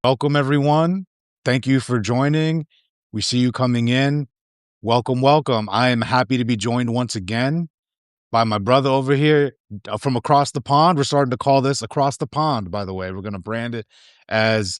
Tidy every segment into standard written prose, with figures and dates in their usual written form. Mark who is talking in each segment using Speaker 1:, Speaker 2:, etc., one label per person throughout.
Speaker 1: Welcome, everyone. Thank you for joining. We see you coming in. Welcome, welcome. I am happy to be joined once again by my brother over here from across the pond. We're starting to call this Across the Pond, by the way. We're going to brand it as,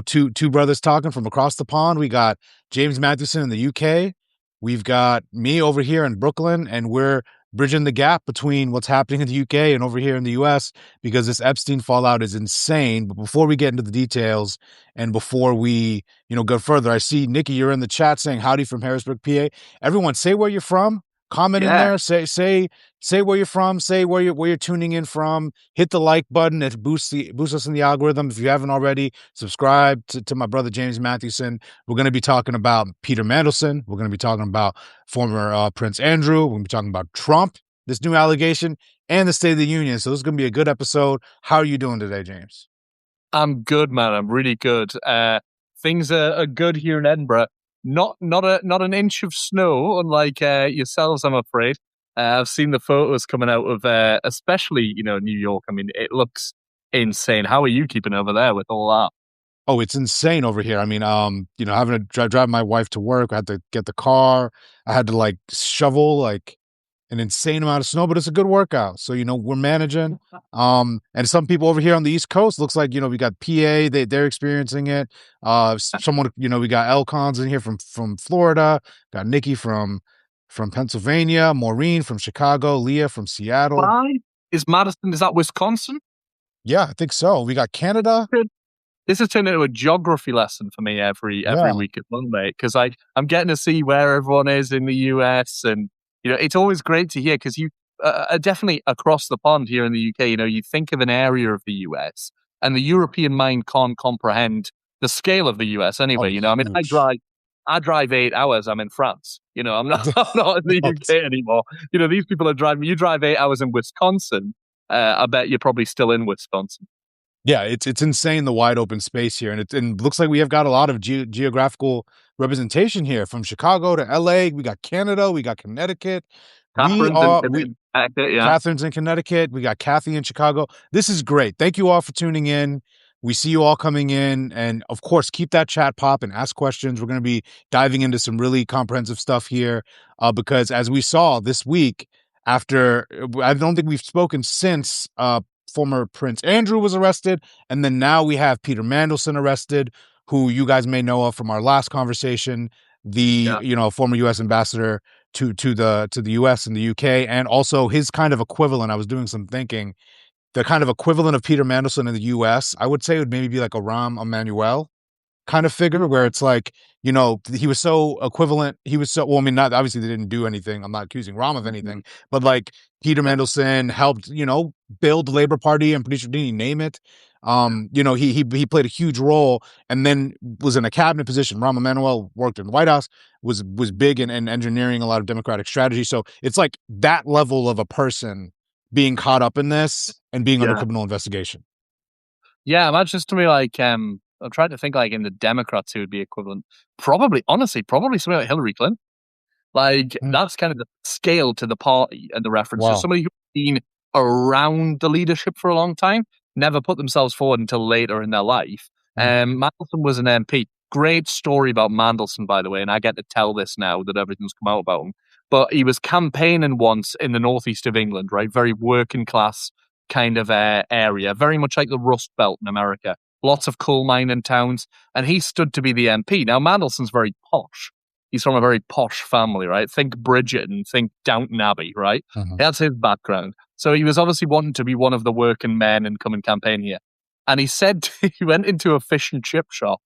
Speaker 1: two brothers talking from across the pond. We got James Matthewson in the UK. We've got me over here in Brooklyn, and we're bridging the gap between what's happening in the UK and over here in the US because this Epstein fallout is insane. But before we get into the details and before we, go further, I see Nikki, you're in the chat saying howdy from Harrisburg, PA. Everyone, say where you're from. Comment in there. Say where you're from. Say where you're tuning in from. Hit the like button. It boosts us in the algorithm. If you haven't already, subscribe to my brother James Matthewson. We're going to be talking about Peter Mandelson. We're going to be talking about former Prince Andrew. We're going to be talking about Trump, this new allegation, and the State of the Union. So this is going to be a good episode. How are you doing today, James?
Speaker 2: I'm good, man. I'm really good. Things are good here in Edinburgh. Not an inch of snow, unlike yourselves, I'm afraid. I've seen the photos coming out of, especially New York. I mean, it looks insane. How are you keeping over there with all that?
Speaker 1: Oh, it's insane over here. I mean, having to drive my wife to work. I had to get the car. I had to shovel an insane amount of snow, but it's a good workout. So, we're managing. And some people over here on the East Coast, looks like, we got PA, they're experiencing it. Someone, we got Elcons in here from Florida, got Nikki from Pennsylvania, Maureen from Chicago, Leah from Seattle.
Speaker 2: Why? Is that Wisconsin?
Speaker 1: Yeah, I think so. We got Canada.
Speaker 2: This has turned into a geography lesson for me every week at Monday, because I'm getting to see where everyone is in the US, and it's always great to hear, because you are definitely across the pond here in the UK. You think of an area of the US, and the European mind can't comprehend the scale of the US anyway. I mean, I drive 8 hours. I'm in France. I'm not in the UK anymore. These people are driving. You drive 8 hours in Wisconsin. I bet you're probably still in Wisconsin.
Speaker 1: Yeah, it's insane, the wide open space here, and it looks like we have got a lot of geographical representation here, from Chicago to LA. We got Canada, we got Connecticut. Catherine's in Connecticut. We got Kathy in Chicago. This is great. Thank you all for tuning in. We see you all coming in, and of course, keep that chat pop and ask questions. We're going to be diving into some really comprehensive stuff here, because as we saw this week, after I don't think we've spoken since former Prince Andrew was arrested, and then now we have Peter Mandelson arrested, who you guys may know of from our last conversation, former U.S. ambassador to the U.S. and the U.K., and also his kind of equivalent. I was doing some thinking. The kind of equivalent of Peter Mandelson in the U.S., I would say, would maybe be like a Rahm Emanuel kind of figure, where it's like, he was so equivalent. He was so, well, I mean, not obviously they didn't do anything. I'm not accusing Rahm of anything, but Peter Mandelson helped, build the Labor Party. I'm pretty sure, didn't he name it? He played a huge role, and then was in a cabinet position. Rahm Emanuel worked in the White House, was big in engineering a lot of Democratic strategy. So it's like that level of a person being caught up in this and being under criminal investigation.
Speaker 2: Yeah, imagine to me I'm trying to think in the Democrats who would be equivalent. Probably somebody like Hillary Clinton. That's kind of the scale to the party and the reference. Wow. So somebody who's been around the leadership for a long time, never put themselves forward until later in their life. Mandelson was an MP. Great story about Mandelson, by the way, and I get to tell this now that everything's come out about him. But he was campaigning once in the northeast of England, right? Very working class kind of area, very much like the Rust Belt in America. Lots of coal mining towns, and he stood to be the MP. Now, Mandelson's very posh. He's from a very posh family, right? Think Bridgerton, think Downton Abbey, right? That's his background. So he was obviously wanting to be one of the working men and come and campaign here. And he said he went into a fish and chip shop,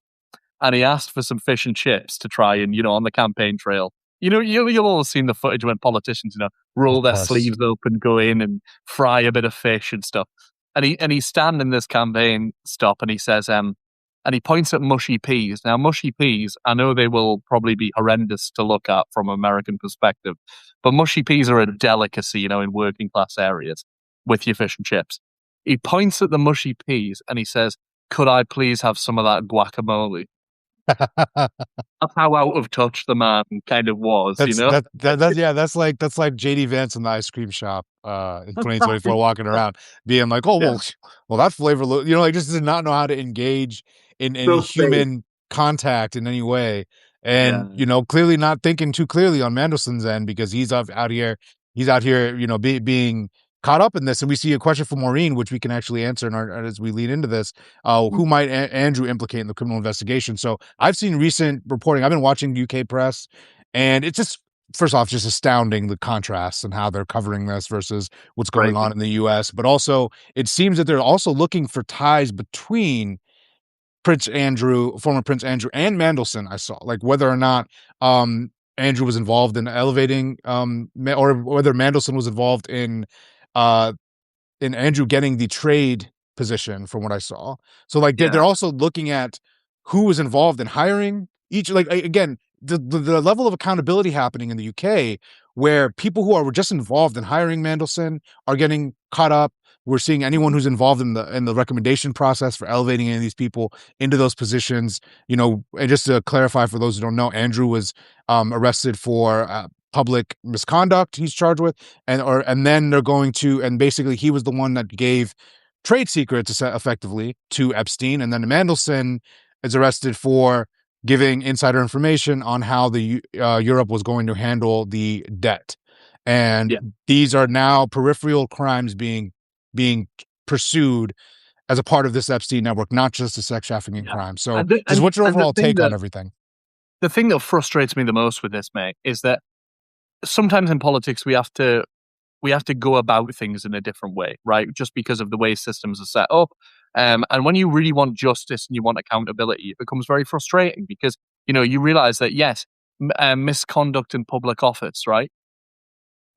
Speaker 2: and he asked for some fish and chips to try and, on the campaign trail. You'll all have seen the footage when politicians, roll their sleeves up and go in and fry a bit of fish and stuff. And he's standing in this campaign stop, and he says, and he points at mushy peas. Now, mushy peas, I know they will probably be horrendous to look at from an American perspective, but mushy peas are a delicacy, in working class areas with your fish and chips. He points at the mushy peas and he says, "Could I please have some of that guacamole?" That's how out of touch the man kind of was,
Speaker 1: that's like JD Vance in the ice cream shop in 2024 walking around being like, well, that flavor, just did not know how to engage in any
Speaker 2: So fake.
Speaker 1: human contact in any way. And,
Speaker 2: Yeah.
Speaker 1: you know, clearly not thinking too clearly on Mandelson's end, because he's out here, you know, being caught up in this. And we see a question from Maureen, which we can actually answer as we lead into this. Who might Andrew implicate in the criminal investigation? So I've seen recent reporting. I've been watching UK press, and it's just, first off, just astounding, the contrasts and how they're covering this versus what's going on
Speaker 2: Crazy.
Speaker 1: in the US. But also, it seems that they're also looking for ties between former Prince Andrew and Mandelson. I saw, like, whether or not Andrew was involved in elevating or whether Mandelson was involved uh in Andrew getting the trade position, from what I saw. So like they're
Speaker 2: Yeah.
Speaker 1: also looking at who was involved in hiring each, like again, the level of accountability happening in the UK, where people who are just involved in hiring Mandelson are getting caught up. We're seeing anyone who's involved in the recommendation process for elevating any of these people into those positions. You know, and just to clarify for those who don't know, Andrew was arrested for public misconduct. He's charged with, and then they're going to, and basically he was the one that gave trade secrets effectively to Epstein, and then Mandelson is arrested for giving insider information on how the Europe was going to handle the debt,
Speaker 2: Yeah.
Speaker 1: and these are now peripheral crimes being pursued as a part of this Epstein network, not just a sex trafficking
Speaker 2: Yeah.
Speaker 1: crime. So,
Speaker 2: And the,
Speaker 1: just what's your
Speaker 2: and
Speaker 1: overall take on everything?
Speaker 2: the thing that frustrates me the most with this, mate, is that sometimes in politics we have to go about things in a different way, right? Just because of the way systems are set up. And when you really want justice and you want accountability, it becomes very frustrating because, you realize that, yes, misconduct in public office, right?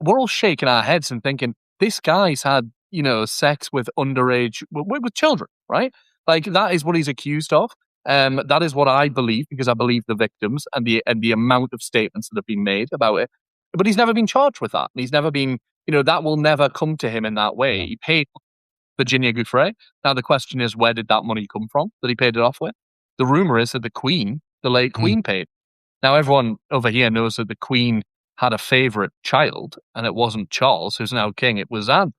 Speaker 2: We're all shaking our heads and thinking, this guy's had, sex with underage, with children, right? Like, that is what he's accused of. That is what I believe, because I believe the victims and the amount of statements that have been made about it. But he's never been charged with that. And he's never been, that will never come to him in that way.
Speaker 1: Yeah.
Speaker 2: He paid Virginia Giuffre. Now, the question is, where did that money come from that he paid it off with? The rumor is that the late
Speaker 1: Mm.
Speaker 2: Queen, paid. Now, everyone over here knows that the Queen had a favorite child, and it wasn't Charles, who's now king. It was Anne,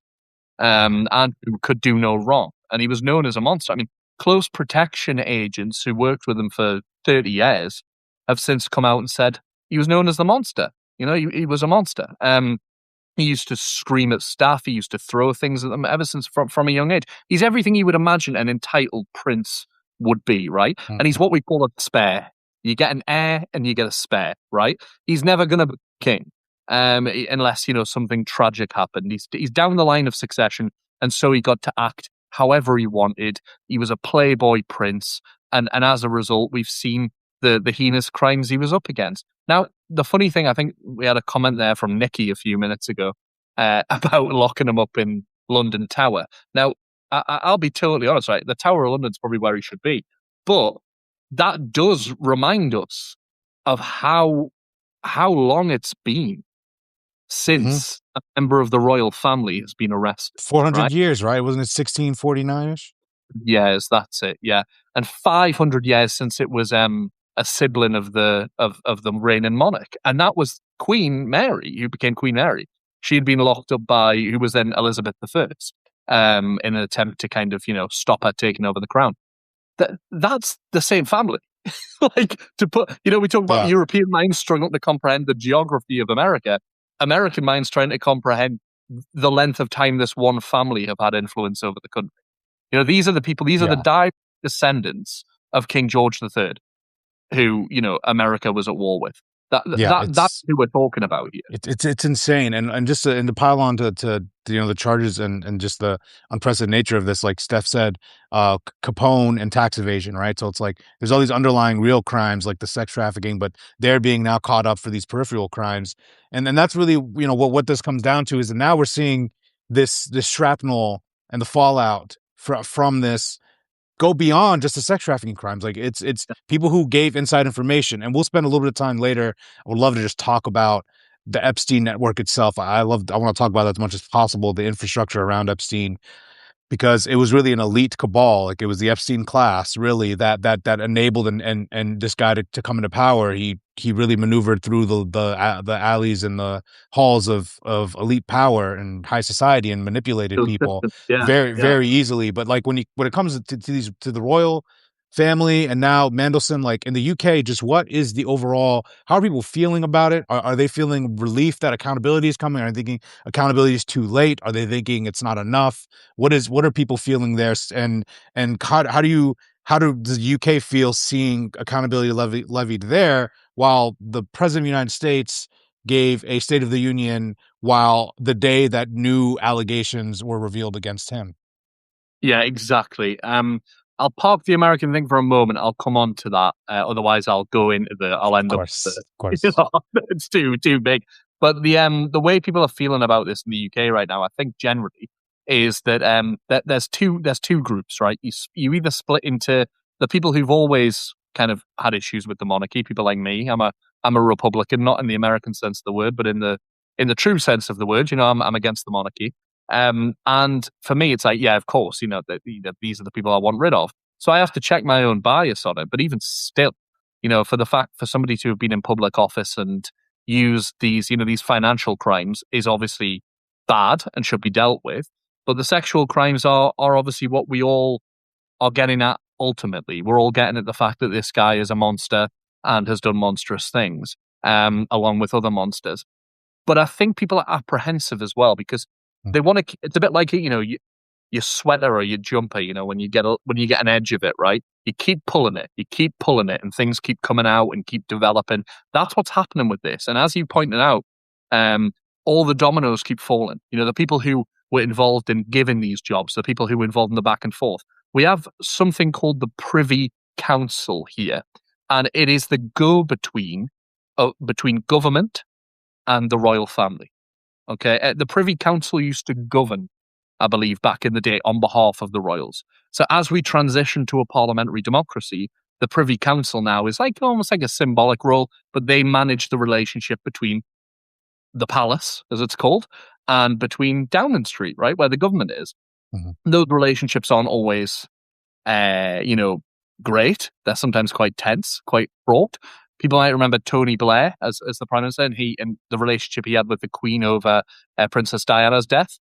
Speaker 2: and who could do no wrong. And he was known as a monster. I mean, close protection agents who worked with him for 30 years have since come out and said he was known as the monster. He was a monster. He used to scream at staff. He used to throw things at them ever since from a young age. He's everything you would imagine an entitled prince would be, right? And he's what we call a spare. You get an heir and you get a spare, right? He's never going to be king unless, something tragic happened. He's down the line of succession, and so he got to act however he wanted. He was a playboy prince, and as a result, we've seen the heinous crimes he was up against. Now, the funny thing, I think we had a comment there from Nikki a few minutes ago about locking him up in London Tower. Now, I'll be totally honest, right? The Tower of London's probably where he should be. But that does remind us of how long it's been
Speaker 1: Mhm.
Speaker 2: since a member of the royal family has been arrested,
Speaker 1: 400
Speaker 2: right?
Speaker 1: years, right? Wasn't it 1649ish?
Speaker 2: Years, that's it, yeah. And 500 years since it was a sibling of the reigning monarch. And that was Queen Mary, who became Queen Mary. She had been locked up by who was then Elizabeth I, in an attempt to kind of, stop her taking over the crown. That's the same family. Like, to put, we talk about
Speaker 1: Yeah.
Speaker 2: European minds struggling to comprehend the geography of America. American minds trying to comprehend the length of time this one family have had influence over the country. These are the people, these are the
Speaker 1: Yeah.
Speaker 2: direct descendants of King George III, who, America was at war with.
Speaker 1: Yeah,
Speaker 2: That's who we're talking about here.
Speaker 1: it's insane, and just and to pile on to the charges and just the unprecedented nature of this, like Steph said, Capone and tax evasion, right? So it's like there's all these underlying real crimes like the sex trafficking, but they're being now caught up for these peripheral crimes, and then that's really what this comes down to is that now we're seeing this shrapnel and the fallout from this go beyond just the sex trafficking crimes. Like it's people who gave inside information, and we'll spend a little bit of time later. I would love to just talk about the Epstein network itself. I want to talk about that as much as possible, the infrastructure around Epstein, because it was really an elite cabal. Like it was the Epstein class, really, that enabled and this guy to come into power. He really maneuvered through the alleys and the halls of elite power and high society and manipulated
Speaker 2: Those
Speaker 1: people
Speaker 2: systems, yeah,
Speaker 1: very
Speaker 2: yeah.
Speaker 1: very easily. But like when it comes to the royal family, and now Mandelson, like in the UK, just what is the overall, how are people feeling about it? Are they feeling relief that accountability is coming? Are they thinking accountability is too late? Are they thinking it's not enough? What are people feeling there? And how does the UK feel seeing accountability levied there, while the president of the United States gave a State of the Union while the day that new allegations were revealed against him?
Speaker 2: Yeah, exactly. I'll park the American thing for a moment. I'll come on to that. Otherwise, I'll go into the. I'll
Speaker 1: Of
Speaker 2: end up.
Speaker 1: course, of
Speaker 2: You
Speaker 1: course.
Speaker 2: know, it's too big. But the way people are feeling about this in the UK right now, I think generally is that that there's two groups, right? You either split into the people who've always kind of had issues with the monarchy, people like me. I'm a Republican, not in the American sense of the word, but in the true sense of the word. You know, I'm against the monarchy. And for me, it's like, yeah, of course, these are the people I want rid of. So I have to check my own bias on it. But even still, for somebody to have been in public office and use these financial crimes is obviously bad and should be dealt with. But the sexual crimes are obviously what we all are getting at ultimately. We're all getting at the fact that this guy is a monster and has done monstrous things, along with other monsters. But I think people are apprehensive as well because
Speaker 1: Mm.
Speaker 2: they want to. It's a bit like your sweater or your jumper. When you get an edge of it, right? You keep pulling it, and things keep coming out and keep developing. That's what's happening with this. And as you pointed out, all the dominoes keep falling. The people who were involved in giving these jobs, the people who were involved in the back and forth. We have something called the Privy Council here, and it is the go-between between government and the royal family. Okay, the Privy Council used to govern, I believe, back in the day on behalf of the royals. So as we transition to a parliamentary democracy, the Privy Council now is like almost like a symbolic role, but they manage the relationship between the palace, as it's called, and between Downing Street, right, where the government is.
Speaker 1: Mhm.
Speaker 2: Those relationships aren't always uh, you know, great. They're sometimes quite tense, quite fraught. People might remember Tony Blair as the prime minister, and the relationship he had with the Queen over Princess Diana's death.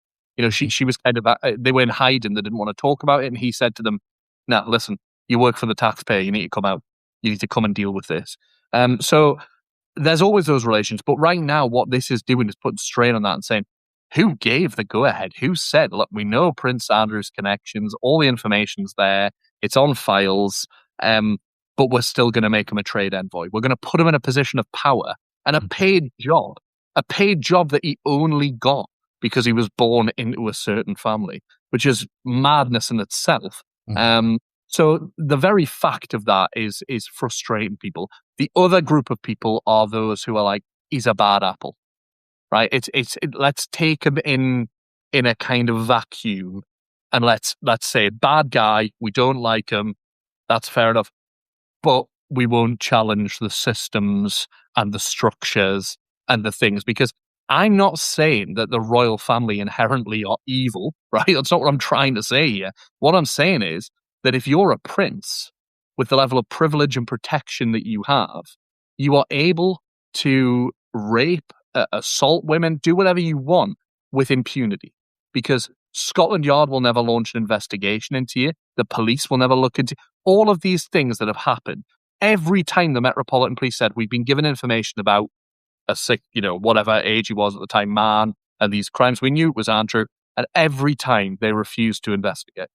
Speaker 2: She was kind of they were in hiding, they didn't want to talk about it, and he said to them, "Nah, listen, you work for the taxpayer. You need to come out. You need to come and deal with this." So there's always those relations, but right now, what this is doing is putting strain on that and saying, who gave the go ahead? Who said, look, we know Prince Andrew's connections, all the information's there, it's on files, but we're still going to make him a trade envoy. We're going to put him in a position of power and a paid job that he only got because he was born into a certain family, which is madness in itself.
Speaker 1: Mhm.
Speaker 2: So the very fact of that is frustrating people. The other group of people are those who are like, he's a bad apple, right? Let's take him in a kind of vacuum, and let's say bad guy. We don't like him. That's fair enough, but we won't challenge the systems and the structures and the things because I'm not saying that the royal family inherently are evil, right? That's not what I'm trying to say here. What I'm saying is that if you're a prince with the level of privilege and protection that you have, you are able to rape, assault women, do whatever you want with impunity because Scotland Yard will never launch an investigation into you. The police will never look into all of these things that have happened. Every time the Metropolitan Police said, we've been given information about a sick, whatever age he was at the time, man, and these crimes, we knew it was Andrew. And every time they refused to investigate.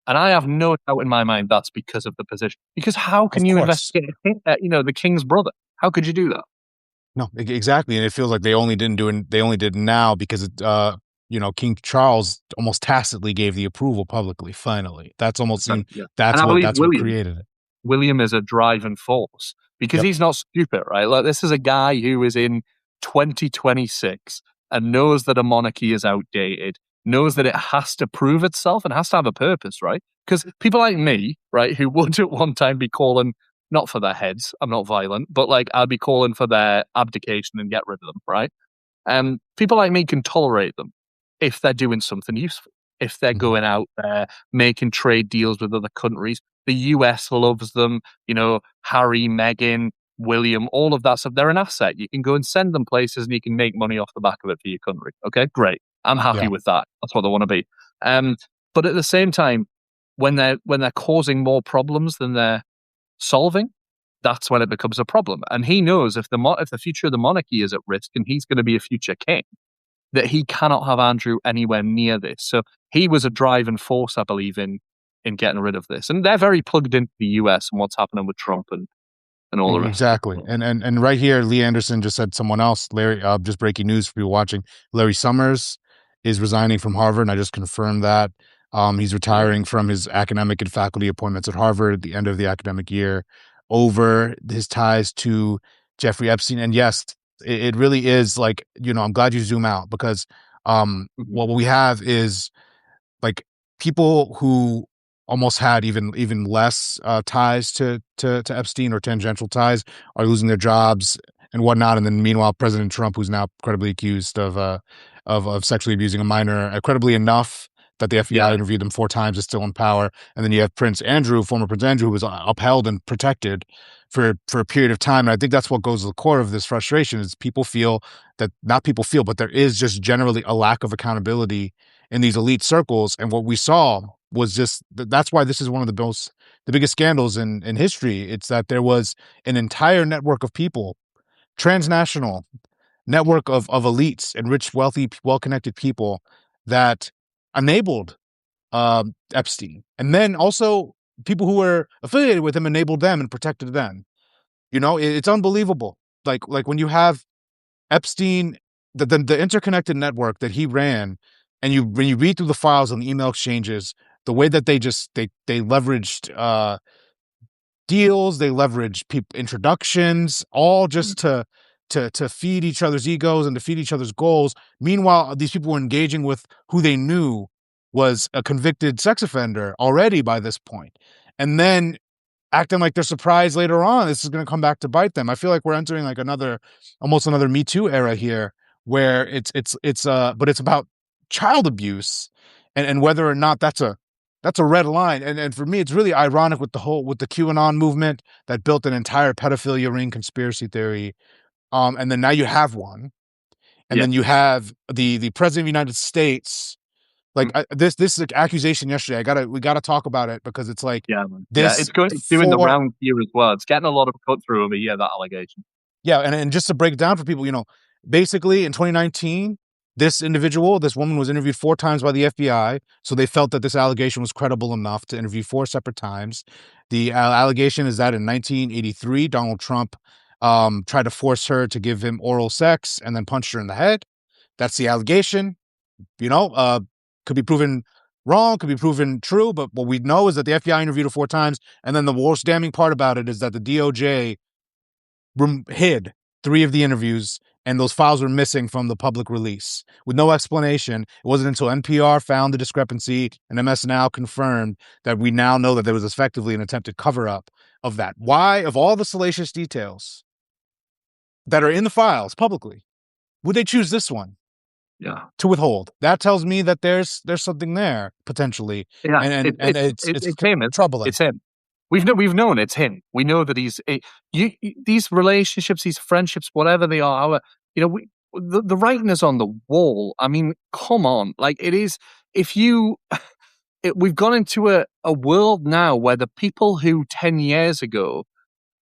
Speaker 2: And I have no doubt in my mind that's because of the position. Because how can
Speaker 1: Of
Speaker 2: you
Speaker 1: course.
Speaker 2: investigate, the king's brother? How could you do that?
Speaker 1: No, exactly, and it feels like they only did now because King Charles almost tacitly gave the approval publicly, finally. That's almost seemed
Speaker 2: Yeah. And I believe
Speaker 1: that's what
Speaker 2: William.
Speaker 1: created it.
Speaker 2: William is a driving force because
Speaker 1: Yep.
Speaker 2: he's not stupid, right? Like this is a guy who is in 2026 and knows that a monarchy is outdated, knows that it has to prove itself and has to have a purpose, right? Because people like me, right, who would at one time be calling not for their heads, I'm not violent, but like I'd be calling for their abdication and get rid of them, right? People like me can tolerate them if they're doing something useful, if they're
Speaker 1: Mhm.
Speaker 2: going out there making trade deals with other countries. The US loves them, Harry, Meghan, William, all of that stuff. They're an asset. You can go and send them places and you can make money off the back of it for your country. Okay, great. I'm happy
Speaker 1: Yeah.
Speaker 2: with that. That's what I want to be. Um, but at the same time, when they're causing more problems than they're solving, that's when it becomes a problem. And he knows if the future of the monarchy is at risk, and he's going to be a future king, that he cannot have Andrew anywhere near this. So he was a driving force, I believe, in getting rid of this. And they're very plugged into the US and what's happening with Trump and all the rest of
Speaker 1: Exactly.
Speaker 2: it.
Speaker 1: And right here, Lee Anderson just said someone else, Larry, just breaking news for people watching. Larry Summers is resigning from Harvard, and I just confirmed that. He's retiring from his academic and faculty appointments at Harvard at the end of the academic year over his ties to Jeffrey Epstein. And yes, it really is like, I'm glad you zoom out, because what we have is like people who almost had even less ties to Epstein, or tangential ties, are losing their jobs and whatnot. And then meanwhile, President Trump, who's now credibly accused of sexually abusing a minor, credibly enough that the FBI
Speaker 2: Yeah.
Speaker 1: interviewed them 4 times, is still in power. And then you have former Prince Andrew, who was upheld and protected for a period of time. And I think that's what goes to the core of this frustration, is people feel that, not people feel, but there is just generally a lack of accountability in these elite circles. And what we saw was just, that's why this is one of the biggest scandals in history. It's that there was an entire network of people, transnational network of elites and rich, wealthy, well-connected people, that enabled Epstein. And then also people who were affiliated with him enabled them and protected them. It's unbelievable. Like when you have Epstein, the interconnected network that he ran, and when you read through the files and the email exchanges, the way that they leveraged deals, they leveraged introductions, all just to feed each other's egos and to feed each other's goals. Meanwhile, these people were engaging with who they knew was a convicted sex offender already by this point, and then acting like they're surprised later on this is going to come back to bite them. I feel like we're entering like almost another Me Too era here, where but it's about child abuse, and whether or not that's a red line. And for me, it's really ironic with the QAnon movement that built an entire pedophilia ring conspiracy theory. And then now you have one, and
Speaker 2: Yeah.
Speaker 1: then you have the president of the United States. Like this like, accusation yesterday. We gotta talk about it, because it's like
Speaker 2: Yeah, man. Yeah,
Speaker 1: this
Speaker 2: it's doing the
Speaker 1: for
Speaker 2: round here as well. It's getting a lot of cut through over here, that allegation.
Speaker 1: yeah, and just to break it down for people, basically in 2019, this woman was interviewed 4 times by the FBI, so they felt that this allegation was credible enough to interview 4 separate times. The allegation is that in 1983, Donald Trump tried to force her to give him oral sex and then punched her in the head. That's the allegation. Could be proven wrong, could be proven true, but what we know is that the FBI interviewed her 4 times, and then the most damning part about it is that the DOJ hid 3 of the interviews, and those files were missing from the public release with no explanation. It wasn't until NPR found the discrepancy and MS Now confirmed that we now know that there was effectively an attempted cover-up of that. Why, of all the salacious details that are in the files publicly, would they choose this one?
Speaker 2: Yeah.
Speaker 1: To withhold? That tells me that there's something there potentially.
Speaker 2: Yeah.
Speaker 1: And it's
Speaker 2: him.
Speaker 1: troubling.
Speaker 2: It's him. We've known it's him. We know that he's these relationships, these friendships, whatever they are. The writing is on the wall. I mean, come on, like it is. If you, we've gone into a world now where the people who 10 years ago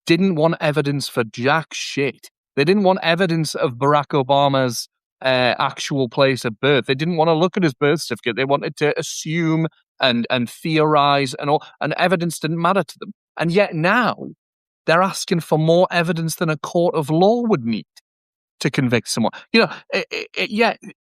Speaker 2: didn't want evidence for jack shit. They didn't want evidence of Barack Obama's actual place of birth. They didn't want to look at his birth certificate. They wanted to assume and theorize, and evidence didn't matter to them. And yet now they're asking for more evidence than a court of law would need to convict someone.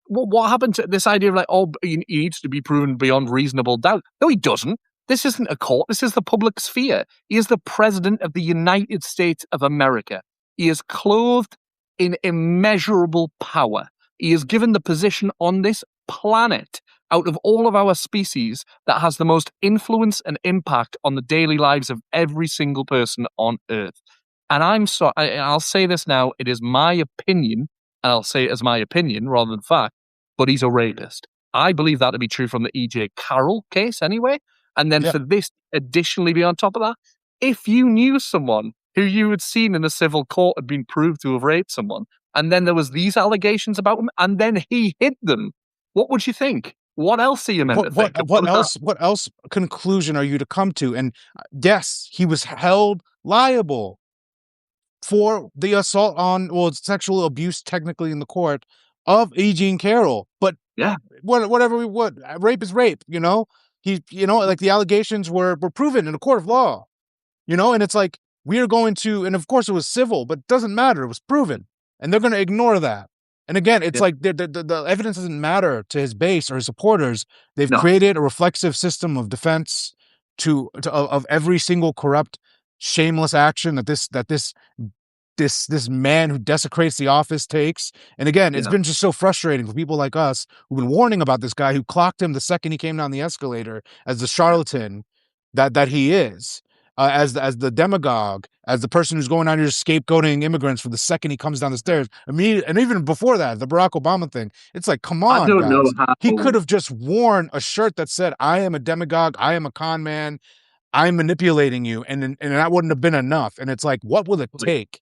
Speaker 2: What happened to this idea of like, he needs to be proven beyond reasonable doubt? No, he doesn't. This isn't a court. This is the public sphere. He is the president of the United States of America. He is clothed in immeasurable power. He is given the position on this planet out of all of our species that has the most influence and impact on the daily lives of every single person on Earth. And I'll say this now, it is my opinion, and I'll say it as my opinion rather than fact, but he's a rapist. I believe that to be true from the E.J. Carroll case anyway. And then for this additionally be on top of that, if you knew someone who you had seen in a civil court had been proved to have raped someone, and then there was these allegations about him, and then he hid them, what would you think? What else are you meant to think?
Speaker 1: What else conclusion are you to come to? And yes, he was held liable for the assault on, well, sexual abuse technically in the court of E. Jean Carroll. But
Speaker 2: Yeah,
Speaker 1: whatever we would, rape is rape, you know? Like the allegations were proven in a court of law, and it's like we are going to, and of course it was civil, but it doesn't matter. It was proven, and they're going to ignore that. And again, it's
Speaker 2: yeah.
Speaker 1: like the evidence doesn't matter to his base or his supporters. They've
Speaker 2: No,
Speaker 1: created a reflexive system of defense of every single corrupt, shameless action this man who desecrates the office takes. And again, it's
Speaker 2: yeah.
Speaker 1: been just so frustrating for people like us who've been warning about this guy who clocked him the second he came down the escalator as the charlatan that he is, as the demagogue, as the person who's going out here scapegoating immigrants for the second he comes down the stairs. And even before that, the Barack Obama thing, it's like, come
Speaker 2: I
Speaker 1: on,
Speaker 2: don't know
Speaker 1: guys. He
Speaker 2: how.
Speaker 1: could have just worn a shirt that said, "I am a demagogue, I am a con man, I'm manipulating you," and that wouldn't have been enough. And it's like, what will it take?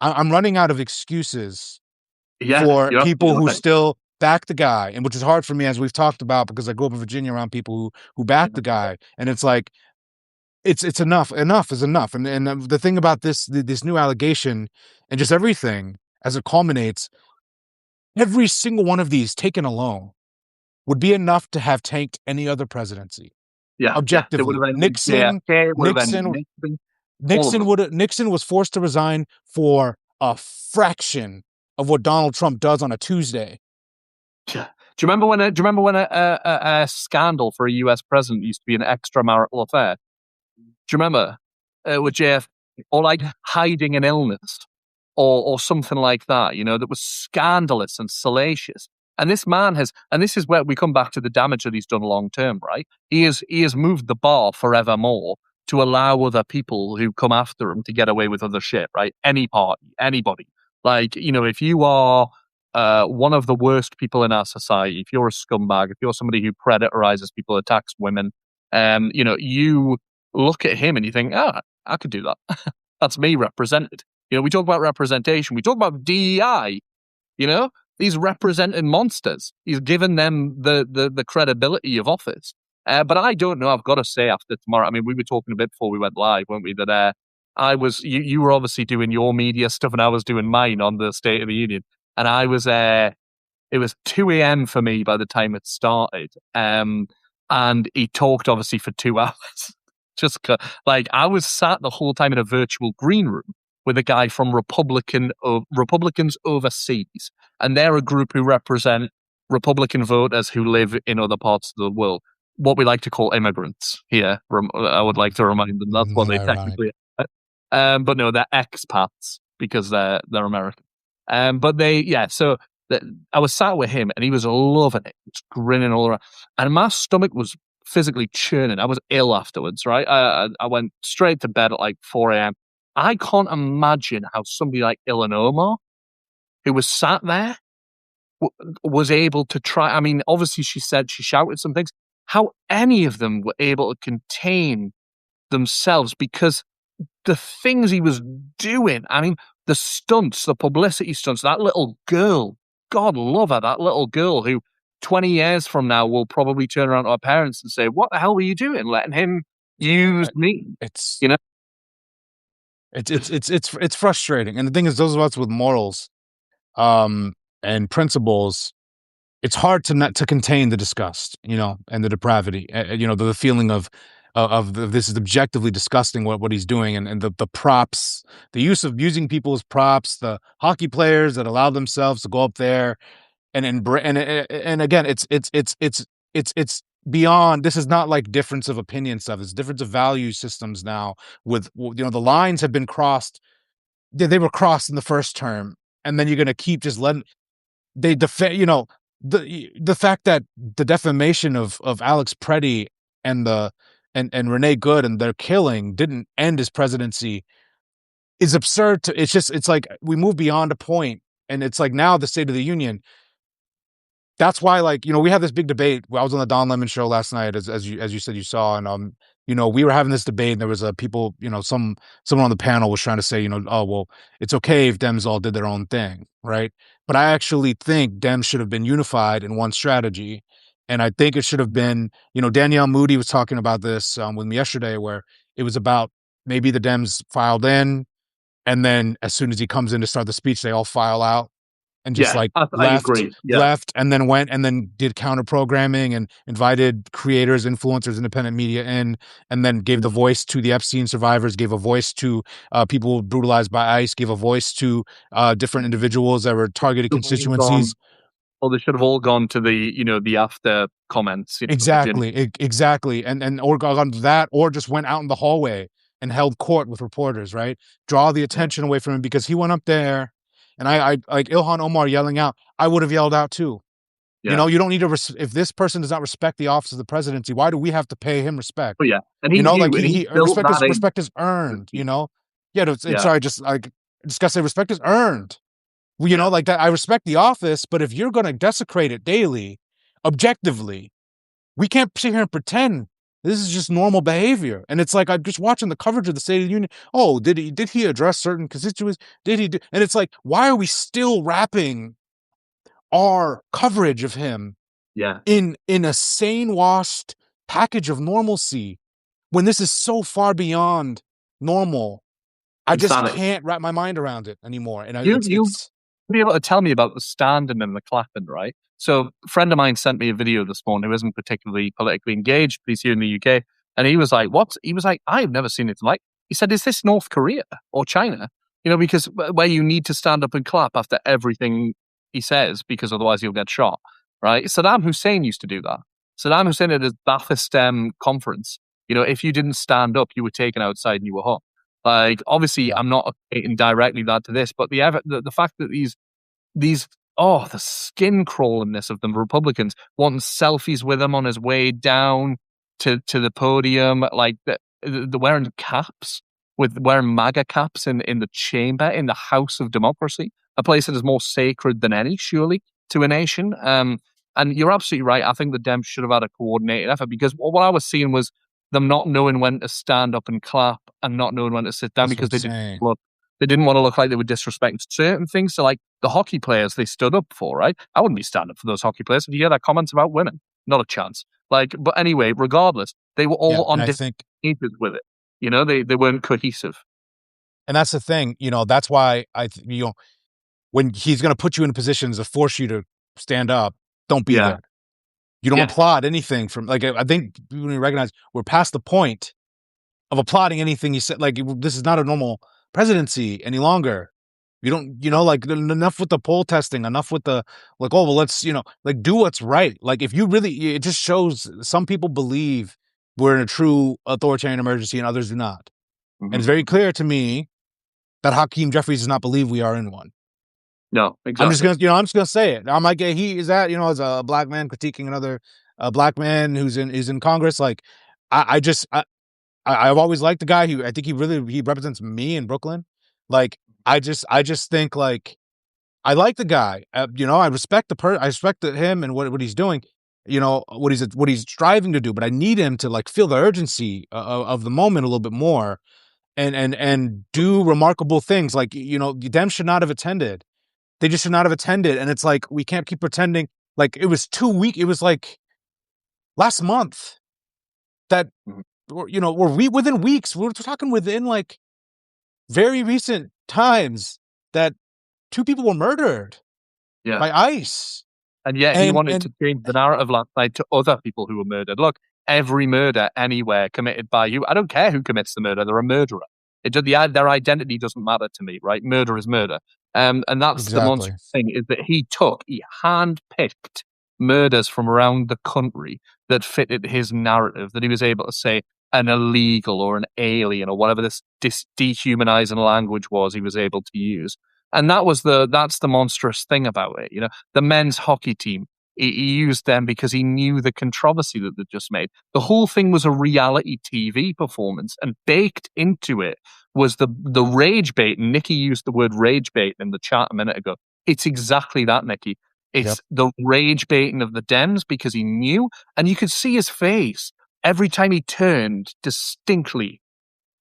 Speaker 1: I'm running out of excuses
Speaker 2: Yeah,
Speaker 1: for
Speaker 2: you're
Speaker 1: people
Speaker 2: absolutely
Speaker 1: who
Speaker 2: right.
Speaker 1: still back the guy, and which is hard for me, as we've talked about, because I grew up in Virginia around people who back the guy, and it's like it's enough. Enough is enough. And the thing about this new allegation and just everything as it culminates, every single one of these taken alone would be enough to have tanked any other presidency.
Speaker 2: Yeah, yeah. It would
Speaker 1: Objectively,
Speaker 2: have ended JFK. It would have ended
Speaker 1: Nixon
Speaker 2: Nixon. All of them.
Speaker 1: Nixon was forced to resign for a fraction of what Donald Trump does on a Tuesday.
Speaker 2: Yeah. Do you remember when? Do you remember when a scandal for a U.S. president used to be an extramarital affair? Do you remember with JF, or like hiding an illness, or something like that? That was scandalous and salacious. And this man has, and this is where we come back to the damage that he's done long term, right? He has moved the bar forevermore to allow other people who come after him to get away with other shit, right? Any party, anybody. Like, if you are one of the worst people in our society, if you're a scumbag, if you're somebody who predatorizes people, attacks women, you look at him and you think, I could do that. That's me represented. We talk about representation. We talk about DEI, these represented monsters. He's given them the credibility of office. But I don't know. I've got to say, after tomorrow, I mean, we were talking a bit before we went live, weren't we? That you were obviously doing your media stuff, and I was doing mine on the State of the Union. And it was 2 a.m. for me by the time it started. And he talked obviously for 2 hours. Just like I was sat the whole time in a virtual green room with a guy from Republicans Overseas, and they're a group who represent Republican voters who live in other parts of the world, what we like to call immigrants here. I would like to remind them that's what they
Speaker 1: Ironic.
Speaker 2: technically are. But no, they're expats because they're American. But so I was sat with him and he was loving it, just grinning all around, and my stomach was physically churning. I was ill afterwards, right? I went straight to bed at like 4 a.m. I can't imagine how somebody like Ilhan Omar, who was sat there, was able to try. I mean, obviously she said she shouted some things. How any of them were able to contain themselves, because the things he was doing, I mean, the stunts, the publicity stunts, that little girl, God love her, that little girl who 20 years from now will probably turn around to her parents and say, what the hell were you doing? Letting him use me,
Speaker 1: It's
Speaker 2: you know?
Speaker 1: it's frustrating. And the thing is, those of us with morals, and principles, it's hard to not to contain the disgust, and the depravity, the feeling of this is objectively disgusting what he's doing, and the props, the use of using people as props, the hockey players that allow themselves to go up there and again, it's beyond. This is not like difference of opinion stuff. It's difference of value systems now. The lines have been crossed. They were crossed in the first term, and then you're going to keep just letting they defend. The fact that the defamation of Alex Preddy and and Renee Good and their killing didn't end his presidency is absurd. It's like we move beyond a point, and it's like now the State of the Union. That's why, like, we had this big debate. I was on the Don Lemon show last night, as you said you saw, and we were having this debate, and there was people, someone on the panel was trying to say, oh well, it's okay if Dems all did their own thing, right? But I actually think Dems should have been unified in one strategy, And I think it should have been, Danielle Moody was talking about this with me yesterday, where it was about maybe the Dems filed in, and then as soon as he comes in to start the speech, they all file out and just
Speaker 2: Yeah,
Speaker 1: like
Speaker 2: I agree. Yeah.
Speaker 1: left, and then went and then did counter programming and invited creators, influencers, independent media in, and then gave the voice to the Epstein survivors, gave a voice to people brutalized by ICE, gave a voice to different individuals that were targeted constituencies.
Speaker 2: Or they should have all gone to the after comments, the gym.
Speaker 1: Exactly, and or gone to that, or just went out in the hallway and held court with reporters, right? Draw the attention away from him, because he went up there, and I like Ilhan Omar yelling out. I would have yelled out too.
Speaker 2: Yeah.
Speaker 1: You don't need to. If this person does not respect the office of the presidency, why do we have to pay him respect?
Speaker 2: But yeah, and he knew,
Speaker 1: Like
Speaker 2: and he
Speaker 1: he
Speaker 2: built that in.
Speaker 1: respect is earned. Yeah.
Speaker 2: Yeah.
Speaker 1: Sorry, just gotta say respect is earned. Well, like that. I respect the office, but if you're gonna desecrate it daily, objectively, we can't sit here and pretend this is just normal behavior. And it's like, I'm just watching the coverage of the State of the Union. Oh, did he address certain constituents? Did he do? And it's like, why are we still wrapping our coverage of him
Speaker 2: Yeah.
Speaker 1: in a sane washed package of normalcy when this is so far beyond normal? I just
Speaker 2: Insanity.
Speaker 1: can't wrap my mind around it anymore. And
Speaker 2: You'll be able to tell me about the standing and the clapping, right? So a friend of mine sent me a video this morning who isn't particularly politically engaged, but he's here in the UK. And he was like, what? He was like, I've never seen anything like. He said, is this North Korea or China? Because where you need to stand up and clap after everything he says, because otherwise you'll get shot, right? Saddam Hussein used to do that. Saddam Hussein at his Ba'athist conference, if you didn't stand up, you were taken outside and you were hung. Like, obviously, I'm not equating directly that to this, but the fact that these the skin crawlingness of the Republicans wanting selfies with him on his way down to the podium, like the wearing caps, wearing MAGA caps in the chamber, in the House of Democracy, a place that is more sacred than any, surely, to a nation. And you're absolutely right. I think the Dems should have had a coordinated effort, because what I was seeing was them not knowing when to stand up and clap and not knowing when to sit down, because they didn't want to look like they were disrespecting certain things. So, like the hockey players they stood up for, right? I wouldn't be standing up for those hockey players. Did you hear their comments about women? Not a chance. But anyway, regardless, they were all on different pages with it. They weren't cohesive.
Speaker 1: And that's the thing. That's why when he's going to put you in positions to force you to stand up, don't be there. You don't applaud anything from, like, I think when we recognize we're past the point of applauding anything he said. Like, this is not a normal presidency any longer. You don't, like, enough with the poll testing, enough with the, like, oh, well, let's, like, do what's right. Like, if you really, it just shows some people believe we're in a true authoritarian emergency and others do not.
Speaker 2: Mm-hmm.
Speaker 1: And it's very clear to me that Hakeem Jeffries does not believe we are in one.
Speaker 2: No, exactly.
Speaker 1: I'm just gonna say it. I'm like, he is that, as a black man critiquing another black man who's in Congress. Like, I've always liked the guy. I think he represents me in Brooklyn. Like, I just think, like, I like the guy. I respect I respect him and what he's doing. What he's striving to do. But I need him to, like, feel the urgency of the moment a little bit more, and do remarkable things. Like, them should not have attended. They just should not have attended. And it's like, we can't keep pretending like it was 2 weeks. It was like last month that, we're within weeks. We're talking within, like, very recent times that 2 people were murdered by ICE.
Speaker 2: And yet he wanted to change the narrative last night to other people who were murdered. Look, every murder anywhere committed by you, I don't care who commits the murder, they're a murderer. Their identity doesn't matter to me, right? Murder is murder. And that's the monstrous thing, is that he hand-picked murders from around the country that fitted his narrative, that he was able to say an illegal or an alien or whatever this dehumanizing language was he was able to use. And that's the monstrous thing about it. The men's hockey team, he used them because he knew the controversy that they'd just made. The whole thing was a reality TV performance, and baked into it was the rage bait. And Nikki used the word rage bait in the chat a minute ago. It's exactly that, Nikki. It's the rage baiting of the Dems, because he knew, and you could see his face every time he turned distinctly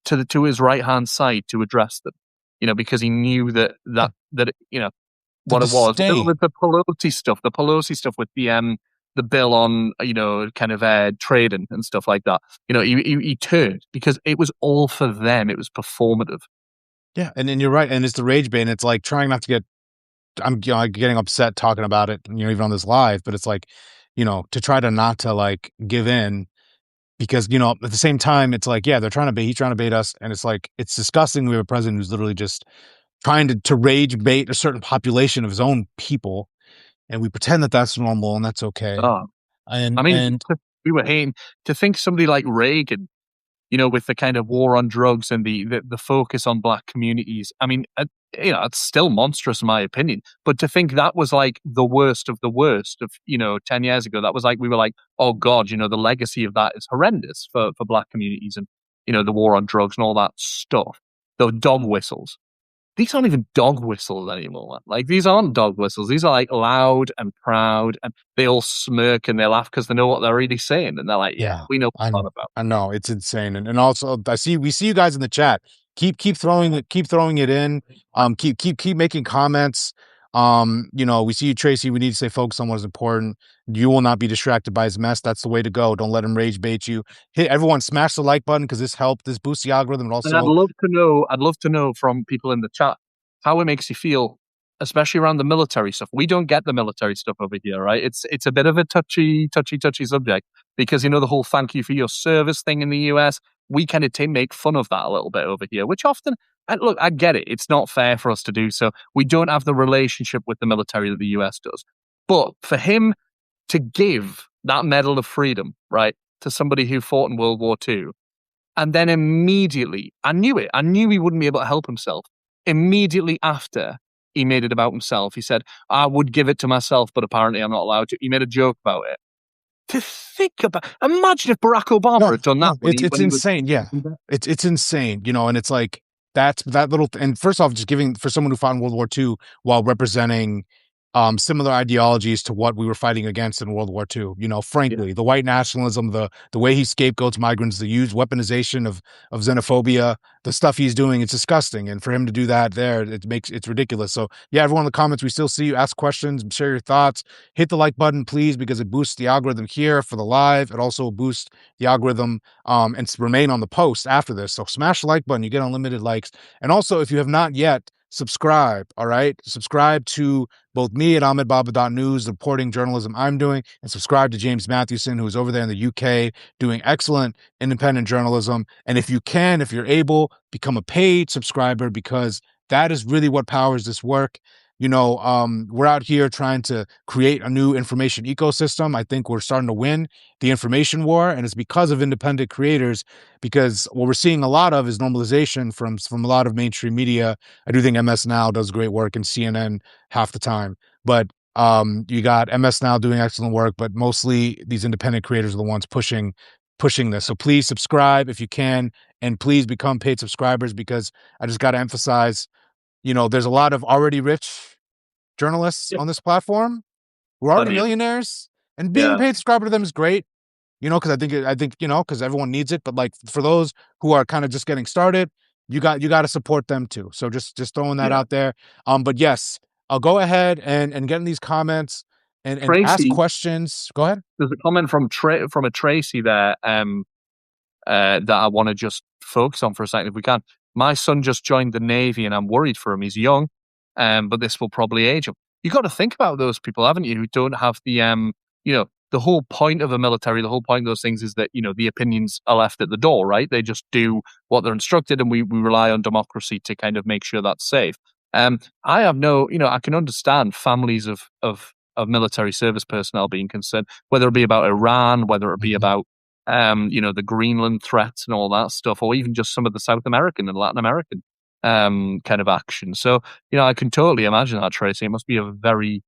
Speaker 2: to his right hand side to address them. Because he knew that what it was. With the Pelosi stuff with the the bill on, kind of trading and stuff like that. He turned because it was all for them. It was performative.
Speaker 1: Yeah, and you're right, and it's the rage bait, and it's like trying not to get getting upset talking about it, even on this live, but it's like, to try to not to like give in because, at the same time, it's like, yeah, he's trying to bait us, and it's like, it's disgusting. We have a president who's literally just trying to rage bait a certain population of his own people, and we pretend that that's normal and that's okay.
Speaker 2: Oh,
Speaker 1: And
Speaker 2: I mean, we were hating to think somebody like Reagan, with the kind of war on drugs and the focus on black communities. I mean, it's still monstrous in my opinion. But to think that was like the worst of the worst of 10 years ago, that was like we were like, oh God, the legacy of that is horrendous for black communities and the war on drugs and all that stuff. The dog whistles. These aren't even dog whistles anymore. Like these aren't dog whistles. These are like loud and proud, and they all smirk and they laugh because they know what they're really saying, and they're like, "Yeah,
Speaker 1: yeah,
Speaker 2: we know
Speaker 1: I
Speaker 2: what it's about."
Speaker 1: I know it's insane, and also we see you guys in the chat. Keep throwing it in. Keep making comments. We see you, Tracy. We need to stay focused on what is important. You will not be distracted by his mess. That's the way to go. Don't let him rage bait you. Hit everyone, smash the like button because this helped. This boosts the algorithm, and
Speaker 2: And I'd
Speaker 1: also,
Speaker 2: love to know. I'd love to know from people in the chat how it makes you feel, especially around the military stuff. We don't get the military stuff over here, right? It's a bit of a touchy subject because the whole "thank you for your service" thing in the US. We kind of make fun of that a little bit over here, which often. Look, I get it. It's not fair for us to do so. We don't have the relationship with the military that the US does. But for him to give that Medal of Freedom, right, to somebody who fought in World War II, and then immediately, I knew it. I knew he wouldn't be able to help himself. Immediately after he made it about himself, he said, I would give it to myself, but apparently I'm not allowed to. He made a joke about it. To think about, imagine if Barack Obama
Speaker 1: no,
Speaker 2: had done that
Speaker 1: no, it's
Speaker 2: when he was.
Speaker 1: insane. Yeah, it's insane. And it's like that little. And first off, just giving for someone who fought in World War II while representing similar ideologies to what we were fighting against in World War II.
Speaker 2: Yeah.
Speaker 1: Frankly, the white nationalism, the way he scapegoats migrants, the used weaponization of xenophobia, the stuff he's doing, it's disgusting. And for him to do that there, it's ridiculous. So yeah, everyone in the comments, we still see you. Ask questions, share your thoughts, hit the like button, please, because it boosts the algorithm here for the live. It also boosts the algorithm and remain on the post after this. So smash the like button, you get unlimited likes. And also, if you have not yet, subscribe. All right, subscribe to both me at ahmedbaba.news, the reporting journalism I'm doing, and subscribe to James Matthewson, who is over there in the UK doing excellent independent journalism. And if you can, if you're able, become a paid subscriber because that is really what powers this work. We're out here trying to create a new information ecosystem. I think we're starting to win the information war, and it's because of independent creators. Because what we're seeing a lot of is normalization from a lot of mainstream media. I do think MS Now does great work, and CNN half the time. But you got MS Now doing excellent work, but mostly these independent creators are the ones pushing this. So please subscribe if you can, and please become paid subscribers because I just got to emphasize, there's a lot of already rich journalists
Speaker 2: Yeah.
Speaker 1: on this platform who are already
Speaker 2: Plenty of.
Speaker 1: millionaires, and being a
Speaker 2: Yeah.
Speaker 1: paid subscriber to them is great. Because I think because everyone needs it. But like for those who are kind of just getting started, you got to support them too. So just throwing that
Speaker 2: Yeah.
Speaker 1: out there. But yes, I'll go ahead and get in these comments and ask
Speaker 2: Tracy,
Speaker 1: questions. Go ahead.
Speaker 2: there's a comment from a Tracy there. That I want to just focus on for a second if we can. My son just joined the Navy and I'm worried for him. He's young, but this will probably age him. You got to think about those people, haven't you, who don't have the whole point of a military, the whole point of those things is that, the opinions are left at the door, right? They just do what they're instructed and we rely on democracy to kind of make sure that's safe. I have I can understand families of military service personnel being concerned, whether it be about Iran, whether it be
Speaker 1: Mhm.
Speaker 2: about the Greenland threats and all that stuff, or even just some of the South American and Latin American kind of action. So, I can totally imagine that, Tracy. It must be a very,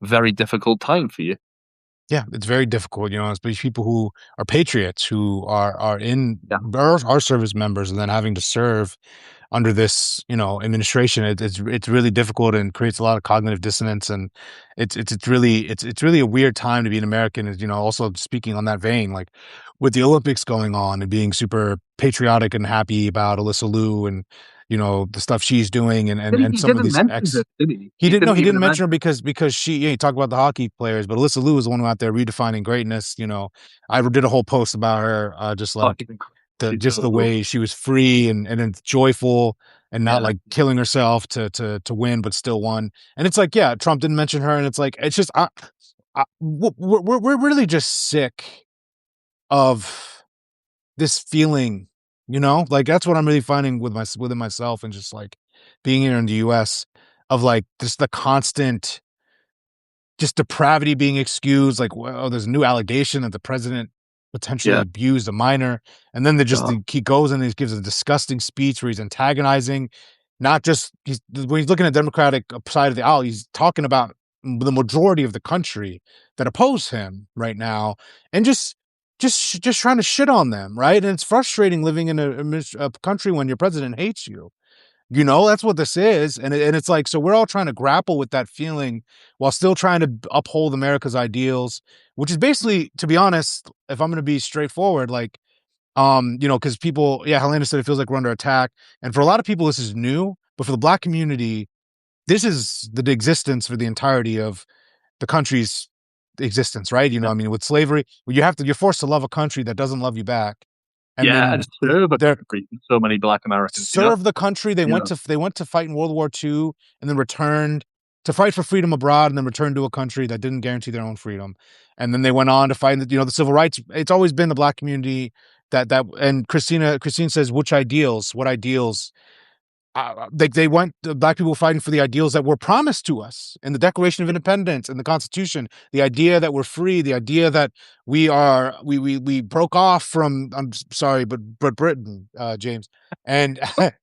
Speaker 2: very difficult time for you.
Speaker 1: Yeah, it's very difficult, especially people who are patriots, who are in
Speaker 2: Yeah.
Speaker 1: are service members, and then having to serve under this, administration. It's really difficult and creates a lot of cognitive dissonance, and it's really a weird time to be an American. Is also speaking on that vein, like with the Olympics going on and being super patriotic and happy about Alyssa Liu and the stuff she's doing and and,
Speaker 2: He
Speaker 1: and some of
Speaker 2: didn't
Speaker 1: these
Speaker 2: mention
Speaker 1: ex.
Speaker 2: this, did he?
Speaker 1: He
Speaker 2: He
Speaker 1: didn't know.
Speaker 2: didn't
Speaker 1: He
Speaker 2: even
Speaker 1: didn't mention her
Speaker 2: mention.
Speaker 1: because she. Yeah, he talked about the hockey players, but Alyssa Liu was the one who out there redefining greatness. I did a whole post about her, just
Speaker 2: Oh,
Speaker 1: like
Speaker 2: he's incredible.
Speaker 1: the
Speaker 2: She's
Speaker 1: just
Speaker 2: so
Speaker 1: the
Speaker 2: cool.
Speaker 1: way she was free and joyful and not
Speaker 2: Yeah,
Speaker 1: like killing herself to win, but still won. And it's like, yeah, Trump didn't mention her, and it's like it's just we're really just sick of this feeling, like that's what I'm really finding within myself and just like being here in the US of like just the constant just depravity being excused. Like, well, there's a new allegation that the president potentially
Speaker 2: yeah.
Speaker 1: abused a minor, and then
Speaker 2: God.
Speaker 1: he goes and he gives a disgusting speech where he's antagonizing, not just when he's looking at the Democratic side of the aisle, he's talking about the majority of the country that oppose him right now, and just trying to shit on them, right? And it's frustrating living in a country when your president hates you. That's what this is, and it's like, so we're all trying to grapple with that feeling while still trying to uphold America's ideals, which is basically, to be honest, if I'm gonna be straightforward, like, because people, yeah, Helena said it feels like we're under attack, and for a lot of people this is new, but for the Black community, this is the existence for the entirety of the country's existence, right?
Speaker 2: Yeah,
Speaker 1: I mean, with slavery, you're forced to love a country that doesn't love you back, and
Speaker 2: yeah,
Speaker 1: then
Speaker 2: and serve a
Speaker 1: they're
Speaker 2: country for so many Black Americans.
Speaker 1: serve the country. They
Speaker 2: Yeah,
Speaker 1: went to fight in World War II and then returned to fight for freedom abroad and then returned to a country that didn't guarantee their own freedom. And then they went on to fight the civil rights. It's always been the Black community and Christine says, which ideals, what ideals they went Black people fighting for the ideals that were promised to us in the Declaration of Independence and the Constitution, the idea that we're free, the idea that we broke off from, I'm sorry, but Britain, James, and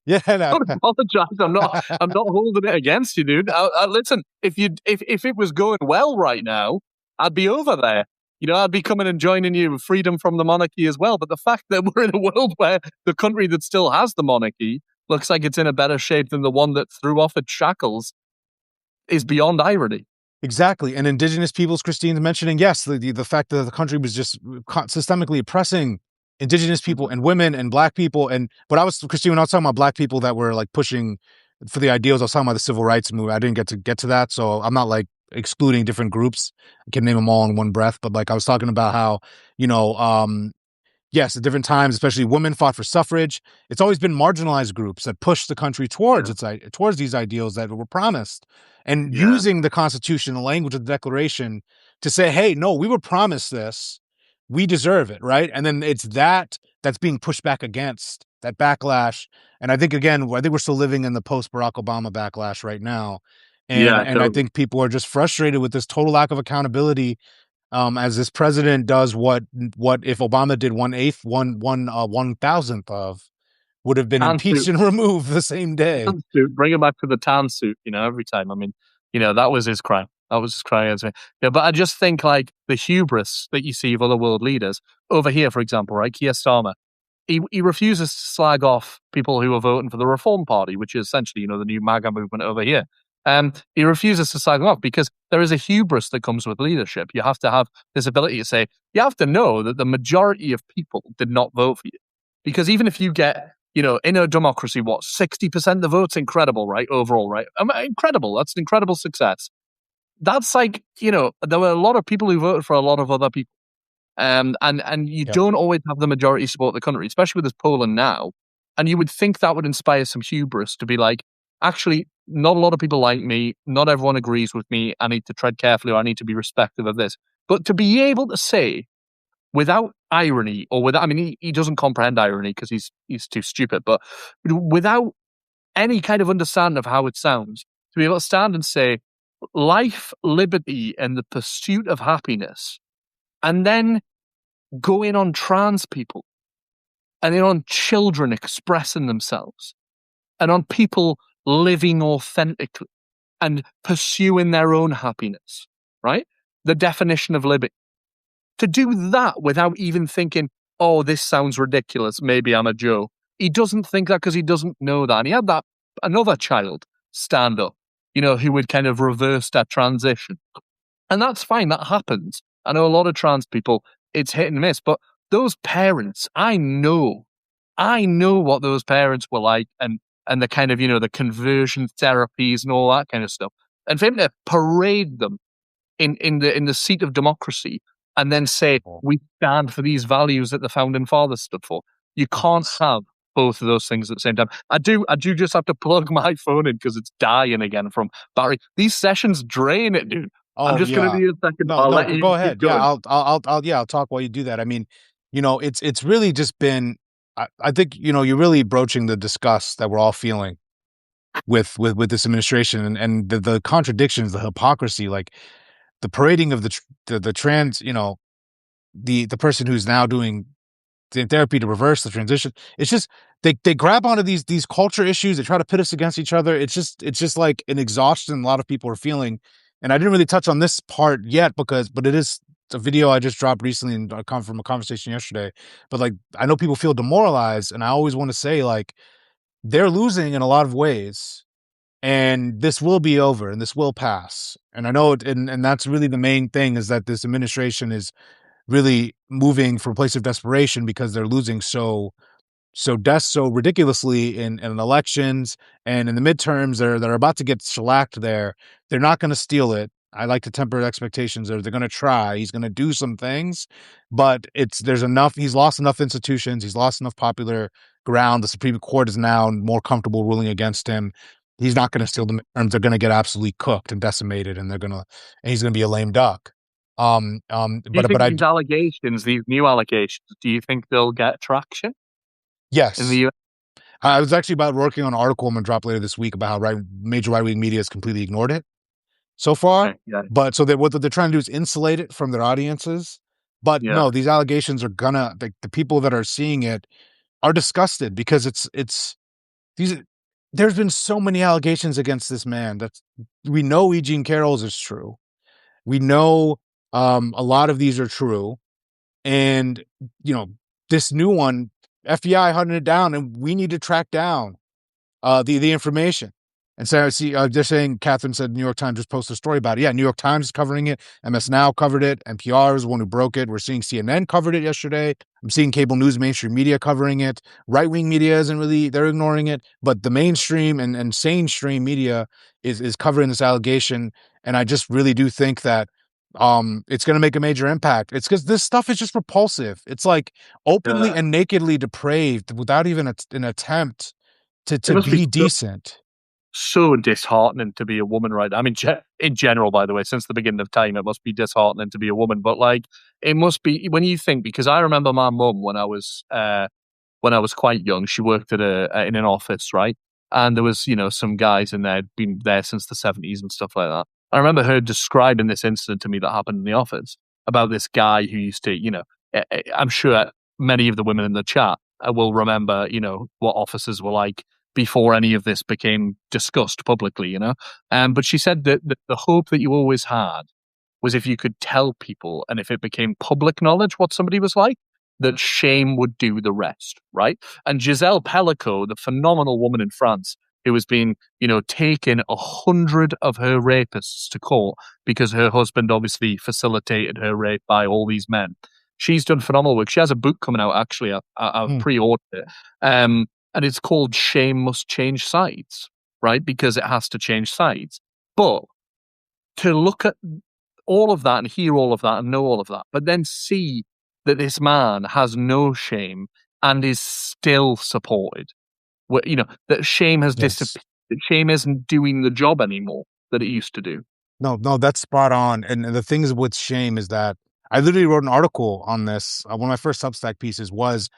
Speaker 1: yeah, no.
Speaker 2: don't apologize. I'm not holding it against you, dude. Listen, if it was going well right now, I'd be over there. I'd be coming and joining you with freedom from the monarchy as well. But the fact that we're in a world where the country that still has the monarchy looks like it's in a better shape than the one that threw off its shackles is beyond irony.
Speaker 1: Exactly, and indigenous peoples, Christine's mentioning, yes, the fact that the country was just systemically oppressing indigenous people and women and Black people, but Christine, when I was talking about Black people that were like pushing for the ideals, I was talking about the civil rights movement. I didn't get to that, so I'm not like excluding different groups. I can name them all in one breath, but like I was talking about how, you know, yes, at different times, especially women fought for suffrage. It's always been marginalized groups that pushed the country towards
Speaker 2: Yeah,
Speaker 1: towards these ideals that were promised, and
Speaker 2: yeah,
Speaker 1: using the Constitution, the language of the Declaration, to say, "Hey, no, we were promised this, we deserve it," right? And then it's that's being pushed back against that backlash. And I think again, I think we're still living in the post Barack Obama backlash right now,
Speaker 2: yeah.
Speaker 1: and I
Speaker 2: Totally.
Speaker 1: think people are just frustrated with this total lack of accountability, as this president does what if Obama did 1/thousandth of would have been
Speaker 2: Tan
Speaker 1: impeached
Speaker 2: suit,
Speaker 1: and removed the same day.
Speaker 2: tan suit. Bring him back to the tan suit. Every time. I mean, that was his crime. That was his crime. Yeah, but I just think like the hubris that you see of other world leaders over here, for example, right? Keir Starmer. He refuses to slag off people who are voting for the Reform Party, which is essentially, the new MAGA movement over here. He refuses to slag them off because there is a hubris that comes with leadership. You have to have this ability to say, you have to know that the majority of people did not vote for you. Because even if you get, in a democracy, 60% of the vote's incredible, right? Overall, right? Incredible. That's an incredible success. That's like, there were a lot of people who voted for a lot of other people. And you
Speaker 1: Yep.
Speaker 2: don't always have the majority support the country, especially with this Poland now. And you would think that would inspire some hubris to be like, actually, not a lot of people like me. Not everyone agrees with me. I need to tread carefully, or I need to be respectful of this. But to be able to say, without irony, or without, I mean, he doesn't comprehend irony because he's too stupid, but without any kind of understanding of how it sounds, to be able to stand and say, life, liberty, and the pursuit of happiness, and then go in on trans people, and then on children expressing themselves, and on people living authentically and pursuing their own happiness, right? The definition of liberty. To do that without even thinking, oh, this sounds ridiculous, maybe I'm a Joe. He doesn't think that because he doesn't know that. And he had that another child stand up, who would kind of reverse that transition. And that's fine, that happens. I know a lot of trans people, it's hit and miss, but those parents, I know what those parents were like, and and the kind of, the conversion therapies and all that kind of stuff. And for him to parade them in the seat of democracy and then say, we stand for these values that the founding fathers stood for. You can't have both of those things at the same time. I do just have to plug my phone in because it's dying again from battery. These sessions drain it, dude. I'm
Speaker 1: Oh
Speaker 2: just going to
Speaker 1: yeah.
Speaker 2: be a second.
Speaker 1: No,
Speaker 2: I'll
Speaker 1: no,
Speaker 2: let you
Speaker 1: go
Speaker 2: keep
Speaker 1: ahead. Yeah,
Speaker 2: going.
Speaker 1: I'll talk while you do that. I mean, it's really just been. I think you're really broaching the disgust that we're all feeling with this administration and the contradictions, the hypocrisy, like the parading of the trans, the person who's now doing therapy to reverse the transition. It's just they grab onto these culture issues. They try to pit us against each other. It's just like an exhaustion a lot of people are feeling. And I didn't really touch on this part yet but it is a video I just dropped recently and I come from a conversation yesterday. But like I know people feel demoralized, and I always want to say like they're losing in a lot of ways, and this will be over and this will pass. And I know and that's really the main thing, is that this administration is really moving from a place of desperation because they're losing so ridiculously in elections and in the midterms. They're about to get shellacked there. They're not going to steal it. I like to temper expectations. They're going to try. He's going to do some things, but there's enough. He's lost enough institutions. He's lost enough popular ground. The Supreme Court is now more comfortable ruling against him. He's not going to steal the midterms. They're going to get absolutely cooked and decimated, and he's going to be a lame duck.
Speaker 2: Do you
Speaker 1: But
Speaker 2: think
Speaker 1: I
Speaker 2: these allegations, these new allegations, do you think they'll get traction in the
Speaker 1: yes.
Speaker 2: US?
Speaker 1: I was actually about working on an article I'm gonna drop later this week about how major right wing media has completely ignored it so far.
Speaker 2: Okay, yeah,
Speaker 1: But so what they're trying to do is insulate it from their audiences. But
Speaker 2: yeah.
Speaker 1: no, these allegations are gonna the people that are seeing it are disgusted because it's these. There's been so many allegations against this man. We know E. Jean Carroll's is true. We know a lot of these are true, and you know this new one, FBI hunting it down, and we need to track down the information. And so I see they're saying Catherine said New York Times just posted a story about it. Yeah, New York Times is covering it. MS Now covered it. NPR is the one who broke it. We're seeing CNN covered it yesterday. I'm seeing cable news, mainstream media covering it. Right wing media isn't really, they're ignoring it. But the mainstream and sane stream media is covering this allegation. And I just really do think that it's going to make a major impact. It's because this stuff is just repulsive. It's like openly
Speaker 2: Yeah.
Speaker 1: and nakedly depraved without even an attempt
Speaker 2: It
Speaker 1: to
Speaker 2: must be
Speaker 1: be decent.
Speaker 2: so disheartening to be a woman, right? I mean, in general, by the way, since the beginning of time, it must be disheartening to be a woman. But like, it must be when you think, because I remember my mum when I was quite young. She worked in an office, right? And there was some guys in there who'd been there since the 70s and stuff like that. I remember her describing this incident to me that happened in the office about this guy who used to, I'm sure many of the women in the chat will remember, what offices were like before any of this became discussed publicly. But she said that the hope that you always had was if you could tell people and if it became public knowledge what somebody was like, that shame would do the rest, right? And Giselle Pellico, the phenomenal woman in France who has been, taken 100 of her rapists to court because her husband obviously facilitated her rape by all these men. She's done phenomenal work. She has a book coming out, actually. I've
Speaker 1: Mm.
Speaker 2: pre-ordered it. And it's called Shame Must Change Sides, right? Because it has to change sides. But to look at all of that and hear all of that and know all of that, but then see that this man has no shame and is still supported. That shame has
Speaker 1: Yes.
Speaker 2: disappeared. That shame isn't doing the job anymore that it used to do.
Speaker 1: No, no, that's spot on. And the things with shame is that I literally wrote an article on this. One of my first Substack pieces was,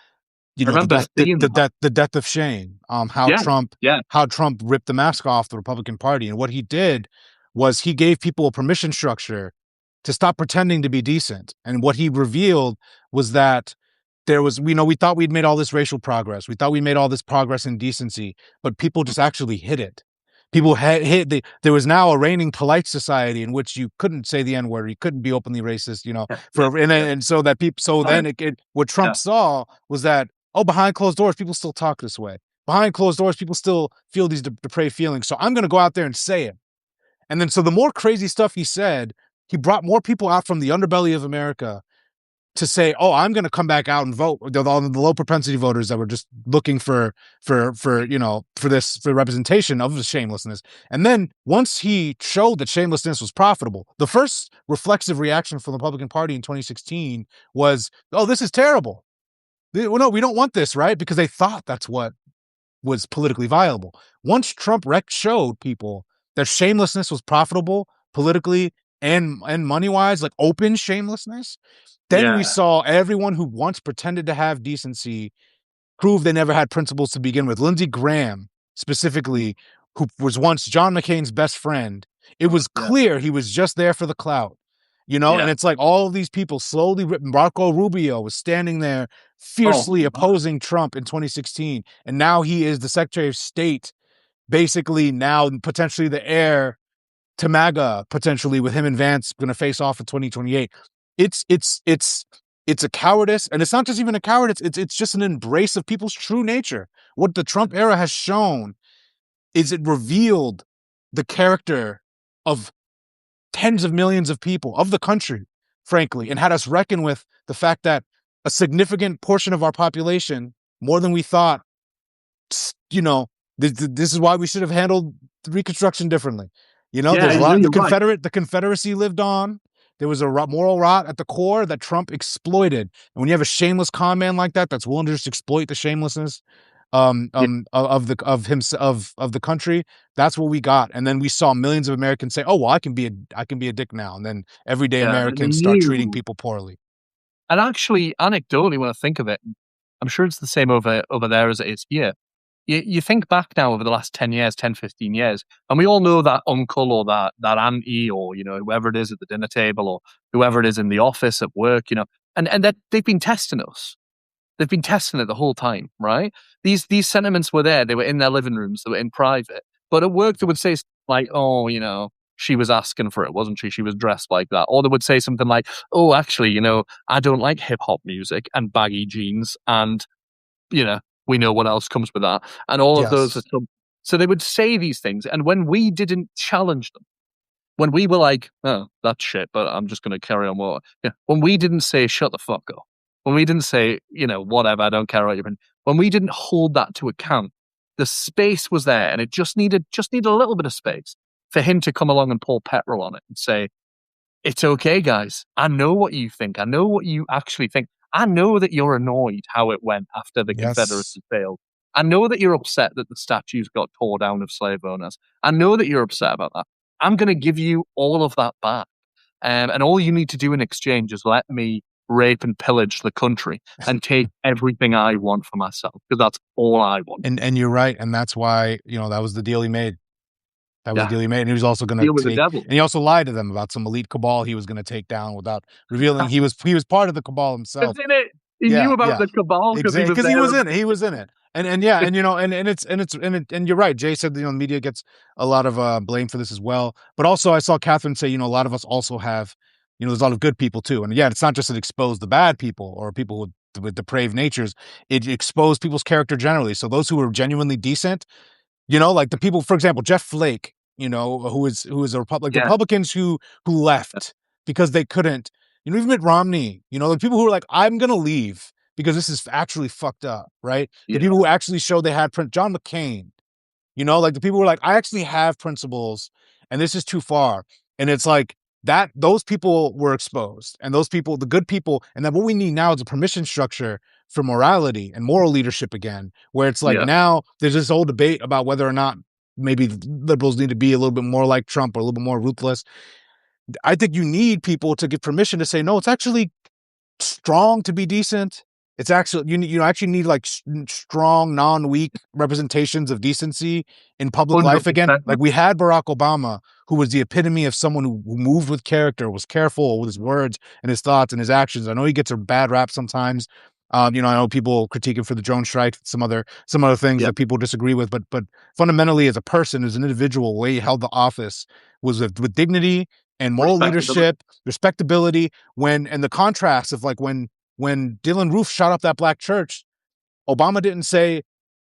Speaker 2: I remember seeing that.
Speaker 1: the death of shame.
Speaker 2: Yeah, yeah.
Speaker 1: How Trump ripped the mask off the Republican Party, and what he did was he gave people a permission structure to stop pretending to be decent. And what he revealed was that there was, we thought we'd made all this racial progress. We thought we made all this progress in decency, but people just actually hid it. People had hid there was now a reigning polite society in which you couldn't say the N-word, you couldn't be openly racist,
Speaker 2: Yeah, yeah,
Speaker 1: for
Speaker 2: yeah.
Speaker 1: and so that people so
Speaker 2: Right.
Speaker 1: then what Trump
Speaker 2: Yeah.
Speaker 1: saw was that, oh, behind closed doors, people still talk this way. Behind closed doors, people still feel these depraved feelings. So I'm going to go out there and say it. And then, so the more crazy stuff he said, he brought more people out from the underbelly of America to say, "Oh, I'm going to come back out and vote." All the low propensity voters that were just looking for representation of the shamelessness. And then once he showed that shamelessness was profitable, the first reflexive reaction from the Republican Party in 2016 was, "Oh, this is terrible. Well, no, we don't want this, right?" Because they thought that's what was politically viable. Once Trump showed people that shamelessness was profitable politically and money wise, like open shamelessness, then we
Speaker 2: Yeah.
Speaker 1: saw everyone who once pretended to have decency prove they never had principles to begin with. Lindsey Graham, specifically, who was once John McCain's best friend, it was
Speaker 2: Yeah.
Speaker 1: clear he was just there for the clout, you know? And
Speaker 2: Yeah.
Speaker 1: it's like all of these people slowly written. Marco Rubio was standing there
Speaker 2: Oh,
Speaker 1: fiercely opposing Trump in 2016. And now he is the Secretary of State, basically now potentially the heir to MAGA, potentially with him and Vance going to face off in 2028. It's a cowardice, and it's not just even a cowardice. It's just an embrace of people's true nature. What the Trump era has shown is it revealed the character of tens of millions of people of the country, frankly, and had us reckon with the fact that a significant portion of our population, more than we thought, you know, this is why we should have handled Reconstruction differently. You know,
Speaker 2: yeah.
Speaker 1: there's a lot.
Speaker 2: You're right.
Speaker 1: The Confederacy lived on. There was a moral rot at the core that Trump exploited. And when you have a shameless con man like that, that's willing to just exploit the shamelessness
Speaker 2: Yeah.
Speaker 1: of the country, that's what we got. And then we saw millions of Americans say, "Oh, well, I can be a dick now." And then everyday
Speaker 2: Yeah. And they
Speaker 1: Americans start treating
Speaker 2: knew.
Speaker 1: people poorly.
Speaker 2: And actually, anecdotally, when I think of it, I'm sure it's the same over there as it is here. You think back now over the last 10 years, 10, 15 years, and we all know that uncle or that auntie or, whoever it is at the dinner table or whoever it is in the office at work, and that they've been testing us. They've been testing it the whole time, right? These sentiments were there. They were in their living rooms. They were in private. But at work, they would say like, "Oh, she was asking for it, wasn't she? She was dressed like that." Or they would say something like, "Oh, actually, I don't like hip hop music and baggy jeans and we know what else comes with that." And all of those are
Speaker 1: Yes.
Speaker 2: so they would say these things. And when we didn't challenge them, when we were like, "Oh, that's shit, but I'm just going to carry on." When we didn't say, "Shut the fuck up," when we didn't say, "Whatever, I don't care what you're," when we didn't hold that to account, the space was there, and it just needed a little bit of space for him to come along and pour petrol on it and say, "It's okay, guys. I know what you think. I know what you actually think. I know that you're annoyed how it went after the
Speaker 1: Yes.
Speaker 2: Confederacy failed. I know that you're upset that the statues got tore down of slave owners. I know that you're upset about that. I'm going to give you all of that back. And all you need to do in exchange is let me rape and pillage the country and take everything I want for myself, because that's all I want."
Speaker 1: And you're right. And that's why, that was the deal he made. That was the
Speaker 2: Yeah.
Speaker 1: deal he made. And he was also going to
Speaker 2: Deal with the
Speaker 1: take,
Speaker 2: devil.
Speaker 1: and he also lied to them about some elite cabal he was going to take down without revealing he was part of the cabal himself.
Speaker 2: That's in it. He knew
Speaker 1: Yeah,
Speaker 2: about
Speaker 1: yeah,
Speaker 2: the cabal because he
Speaker 1: exactly.
Speaker 2: was
Speaker 1: Because he
Speaker 2: there.
Speaker 1: was in it. He was in it. And yeah, and you're right. Jay said the media gets a lot of blame for this as well. But also, I saw Catherine say, a lot of us also have, there's a lot of good people too. And yeah, it's not just that expose the bad people or people with depraved natures. It exposed people's character generally. So those who were genuinely decent, like the people, for example, Jeff Flake, who is a Republican, like the
Speaker 2: Yeah.
Speaker 1: Republicans who left because they couldn't, even Mitt Romney, the people who were like, "I'm gonna leave because this is actually fucked up," right? The
Speaker 2: Yeah.
Speaker 1: people who actually showed they had John McCain, like the people who were like, "I actually have principles and this is too far." And it's like that those people were exposed, and those people, the good people, and then what we need now is a permission structure for morality and moral leadership again, where it's like
Speaker 2: Yeah.
Speaker 1: now there's this whole debate about whether or not maybe liberals need to be a little bit more like Trump or a little bit more ruthless. I think you need people to give permission to say, no, it's actually strong to be decent. It's actually you actually need like strong, non-weak representations of decency in public life again.
Speaker 2: 100%.
Speaker 1: Like we had Barack Obama, who was the epitome of someone who moved with character, was careful with his words and his thoughts and his actions. I know he gets a bad rap sometimes. I know people critique him for the drone strike, some other things
Speaker 2: Yeah.
Speaker 1: that people disagree with, but fundamentally, as a person, as an individual, the way he held the office was with dignity and moral
Speaker 2: Respectability.
Speaker 1: leadership, respectability. And the contrast of like when Dylan Roof shot up that black church, Obama didn't say,